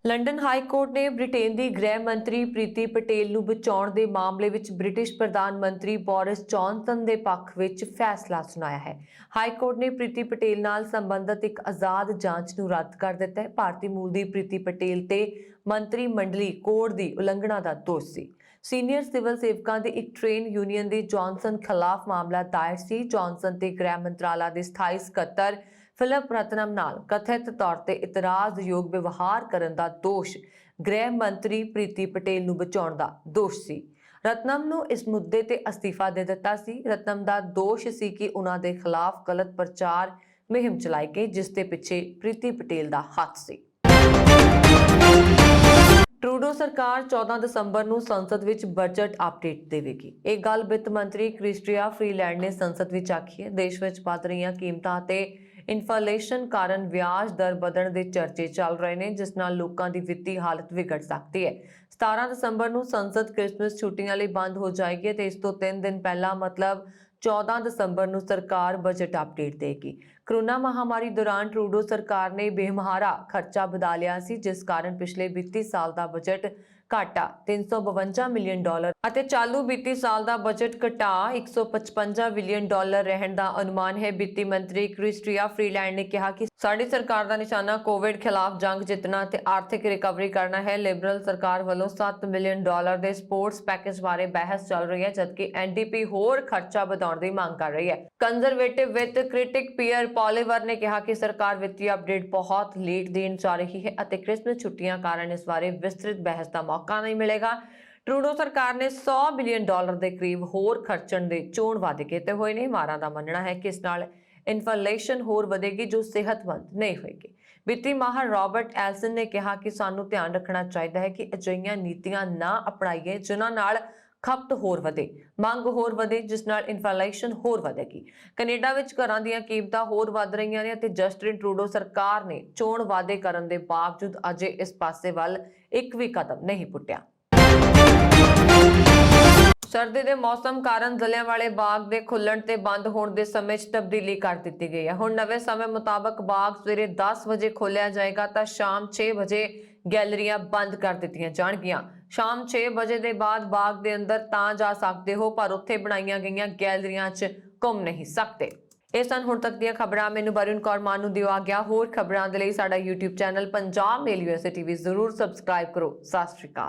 London high court ਨੇ ਬ੍ਰਿਟੇਨ ਦੀ ਗ੍ਰਹਿ ਮੰਤਰੀ ਪ੍ਰੀਤੀ ਪਟੇਲ ਨੂੰ ਬਚਾਉਣ ਦੇ ਮਾਮਲੇ ਵਿੱਚ ਬ੍ਰਿਟਿਸ਼ ਪ੍ਰਧਾਨ ਮੰਤਰੀ ਬੋਰਿਸ ਜੌਨਸਨ ਦੇ ਪੱਖ ਵਿੱਚ ਫੈਸਲਾ ਸੁਣਾਇਆ ਹੈ। ਹਾਈ ਕੋਰਟ ਨੇ ਪ੍ਰੀਤੀ ਪਟੇਲ ਨਾਲ ਸੰਬੰਧਿਤ ਇੱਕ ਆਜ਼ਾਦ ਜਾਂਚ ਨੂੰ ਰੱਦ ਕਰ ਦਿੱਤਾ ਹੈ। ਭਾਰਤੀ ਮੂਲ ਦੀ ਪ੍ਰੀਤੀ ਪਟੇਲ ਤੇ ਮੰਤਰੀ ਮੰਡਲੀ ਕੋਡ ਦੀ ਉਲੰਘਣਾ ਦਾ ਦੋਸ਼ ਸੀ। ਸੀਨੀਅਰ ਸਿਵਲ ਸੇਵਕਾਂ ਦੀ ਇੱਕ ਟ੍ਰੇਨ ਯੂਨੀਅਨ ਦੇ ਜੌਨਸਨ ਖਿਲਾਫ ਮਾਮਲਾ ਦਾਇਰ ਸੀ। ਜੌਨਸਨ ਤੇ ਗ੍ਰਹਿ ਮੰਤਰਾਲਾ ਦੇ ਸਥਾਈ ਸਕੱਤਰ ਫਿਲਿਪ ਰਤਨਮ ਨਾਲ ਕਥਿਤ ਤੌਰ ਤੇ ਇਤਰਾਜ਼ਯੋਗ ਵਿਵਹਾਰ ਕਰਨ ਦਾ ਦੋਸ਼ ਗ੍ਰਹਿ ਮੰਤਰੀ ਪ੍ਰੀਤੀ ਪਟੇਲ ਨੂੰ ਬਚਾਉਣ ਦਾ ਦੋਸ਼ ਸੀ। ਰਤਨਮ ਨੂੰ ਇਸ ਮੁੱਦੇ ਤੇ ਅਸਤੀਫਾ ਦੇ ਦਿੱਤਾ ਸੀ। ਰਤਨਮ ਦਾ ਦੋਸ਼ ਸੀ ਕਿ ਉਹਨਾਂ ਦੇ ਖਿਲਾਫ ਗਲਤ ਪ੍ਰਚਾਰ ਮੁਹਿੰਮ ਚਲਾਈ ਗਈ, ਜਿਸ ਦੇ ਪਿੱਛੇ ਪ੍ਰੀਤੀ ਪਟੇਲ ਦਾ ਹੱਥ ਸੀ। ਟਰੂਡੋ ਸਰਕਾਰ 14 ਦਸੰਬਰ ਨੂੰ ਸੰਸਦ ਵਿੱਚ ਬਜਟ ਅਪਡੇਟ ਦੇਵੇਗੀ। ਇਹ ਗੱਲ ਵਿੱਤ ਮੰਤਰੀ ਕ੍ਰਿਸਟੀਆ ਫਰੀਲੈਂਡ ਨੇ ਸੰਸਦ ਵਿੱਚ ਆਖੀ ਹੈ। ਦੇਸ਼ ਵਿੱਚ ਵੱਧ ਰਹੀਆਂ ਕੀਮਤਾਂ ਅਤੇ ਇਨਫਲੇਸ਼ਨ ਕਾਰਨ ਵਿਆਜ ਦਰ ਵਧਣ ਦੇ ਚਰਚੇ ਚੱਲ ਰਹੇ ਨੇ, ਜਿਸ ਨਾਲ ਲੋਕਾਂ ਦੀ ਵਿੱਤੀ ਹਾਲਤ ਵਿਗੜ ਸਕਦੀ ਹੈ। 17 ਦਸੰਬਰ ਨੂੰ ਸੰਸਦ ਕ੍ਰਿਸਮਸ ਛੁੱਟੀਆਂ ਲਈ ਬੰਦ ਹੋ ਜਾਏਗੀ ਤੇ ਇਸ ਤੋਂ 3 ਦਿਨ ਪਹਿਲਾਂ ਮਤਲਬ 14 ਦਸੰਬਰ ਨੂੰ ਸਰਕਾਰ ਬਜਟ ਅਪਡੇਟ ਦੇਗੀ। ਕੋਰੋਨਾ ਮਹਾਮਾਰੀ ਦੌਰਾਨ ਟਰੂਡੋ ਸਰਕਾਰ ਨੇ ਬੇਮਹਾਰਾ ਖਰਚਾ ਵਧਾ ਲਿਆ ਸੀ, ਜਿਸ ਕਾਰਨ ਪਿਛਲੇ ਵਿੱਤੀ ਸਾਲ ਦਾ ਬਜਟ ਘਾਟਾ $352 ਮਿਲੀਅਨ ਅਤੇ ਚਾਲੂ ਵਿੱਤੀ ਸਾਲ ਦਾ ਬਜਟ ਘਟਾ $155 ਬਿਲੀਅਨ ਰਹਿਣ ਦਾ ਅਨੁਮਾਨ ਹੈ। ਵਿੱਤੀ ਮੰਤਰੀ ਕ੍ਰਿਸਟੀਆ ਫਰੀਲੈਂਡ ਨੇ ਕਿਹਾ ਕਿ ਸਾਡੀ ਸਰਕਾਰ ਦਾ ਨਿਸ਼ਾਨਾ ਕੋਵਿਡ ਖਿਲਾਫ ਜੰਗ ਜਿੱਤਣਾ ਤੇ ਆਰਥਿਕ ਰਿਕਵਰੀ ਕਰਨਾ ਹੈ। ਲਿਬਰਲ ਸਰਕਾਰ ਵੱਲੋਂ $7 ਮਿਲੀਅਨ ਦੇ ਸਪੋਰਟਸ ਪੈਕੇਜ ਬਾਰੇ ਬਹਿਸ ਚੱਲ ਰਹੀ ਹੈ, ਜਦਕਿ ਐਨਡੀਪੀ ਹੋਰ ਖਰਚਾ ਵਧਾਉਣ ਦੀ ਮੰਗ ਕਰ ਰਹੀ ਹੈ। ਕੰਜ਼ਰਵੇਟਿਵ ਵਿੱਤ ਕ੍ਰਿਟਿਕ ਪੀਅਰ ਪੋਲੀਵਰ ਨੇ ਕਿਹਾ ਕਿ ਸਰਕਾਰ ਵਿੱਤੀ ਅਪਡੇਟ ਬਹੁਤ ਲੇਟ ਦੇਣ ਜਾ ਰਹੀ ਹੈ ਅਤੇ ਕ੍ਰਿਸਮਸ ਛੁੱਟੀਆਂ ਕਾਰਨ ਇਸ ਬਾਰੇ ਵਿਸਤ੍ਰਿਤ ਬਹਿਸ ਦਾ ਮੌਕਾ ਨਹੀਂ ਮਿਲੇਗਾ। ਟਰੂਡੋ ਸਰਕਾਰ ਨੇ $100 ਬਿਲੀਅਨ ਦੇ ਕਰੀਬ ਹੋਰ ਖਰਚਣ ਦੇ ਚੋਣ ਵਾਅਦੇ ਕੀਤੇ ਹੋਏ ਨੇ। ਮਾਹਰਾਂ ਦਾ ਮੰਨਣਾ ਹੈ ਕਿ ਇਸ ਨਾਲ ਇਨਫਲੇਸ਼ਨ ਹੋਰ ਵਧੇਗੀ, ਜੋ ਸਿਹਤਮੰਦ ਨਹੀਂ ਹੋਏਗੀ। ਵਿੱਤੀ ਮਾਹਰ ਰਾਬਰਟ ਐਲਸਨ ਨੇ ਕਿਹਾ ਕਿ ਸਾਨੂੰ ਧਿਆਨ ਰੱਖਣਾ ਚਾਹੀਦਾ ਹੈ ਕਿ ਅਜਿਹੀਆਂ ਨੀਤੀਆਂ ਨਾ ਅਪਣਾਈਏ ਜਿਨ੍ਹਾਂ ਨਾਲ ਖਪਤ ਹੋਰ ਵਧੇ, ਮੰਗ ਹੋਰ ਵਧੇ, ਜਿਸ ਨਾਲ ਇਨਫਲੇਸ਼ਨ ਹੋਰ ਵਧੇਗੀ। ਕੈਨੇਡਾ ਵਿੱਚ ਘਰਾਂ ਦੀਆਂ ਕੀਮਤਾਂ ਹੋਰ ਵੱਧ ਰਹੀਆਂ ਨੇ ਅਤੇ ਜਸਟਿਨ ਟਰੂਡੋ ਸਰਕਾਰ ਨੇ ਚੋਣ ਵਾਅਦੇ ਕਰਨ ਦੇ ਬਾਵਜੂਦ ਅਜੇ ਇਸ ਪਾਸੇ ਵੱਲ ਇੱਕ ਵੀ ਕਦਮ ਨਹੀਂ ਪੁੱਟਿਆ। ਸਰਦੀ ਦੇ ਮੌਸਮ ਕਾਰਨ ਜਲਿਆਂਵਾਲੇ ਬਾਗ ਦੇ ਖੁੱਲਣ ਤੇ ਬੰਦ ਹੋਣ ਦੇ ਸਮੇਂ 'ਚ ਤਬਦੀਲੀ ਕਰ ਦਿੱਤੀ ਗਈ ਹੈ। ਹੁਣ ਨਵੇਂ ਸਮੇਂ ਮੁਤਾਬਕ ਬਾਗ ਸਵੇਰੇ 10 ਵਜੇ ਖੋਲ੍ਹਿਆ ਜਾਏਗਾ ਤਾਂ ਸ਼ਾਮ 6 ਵਜੇ ਗੈਲਰੀਆਂ ਬੰਦ ਕਰ ਦਿੱਤੀਆਂ ਜਾਣਗੀਆਂ। ਸ਼ਾਮ 6 ਵਜੇ ਦੇ ਬਾਅਦ ਬਾਗ ਦੇ ਅੰਦਰ ਤਾਂ ਜਾ ਸਕਦੇ ਹੋ, ਪਰ ਉੱਥੇ ਬਣਾਈਆਂ ਗਈਆਂ ਗੈਲਰੀਆਂ 'ਚ ਘੁੰਮ ਨਹੀਂ ਸਕਦੇ। ਇਹ ਸਨ ਹੁਣ ਤੱਕ ਦੀਆਂ ਖਬਰਾਂ। ਮੈਨੂੰ ਵਰੁਣ ਕੌਰ ਮਾਨ ਨੂੰ ਦਿਓ ਆਗਿਆ। ਹੋਰ ਖਬਰਾਂ ਦੇ ਲਈ ਸਾਡਾ YouTube ਚੈਨਲ ਪੰਜਾਬ ਮੇਲ USA TV ਜ਼ਰੂਰ ਸਬਸਕ੍ਰਾਈਬ ਕਰੋ। ਸਤਿ ਸ਼੍ਰੀ ਅਕਾਲ।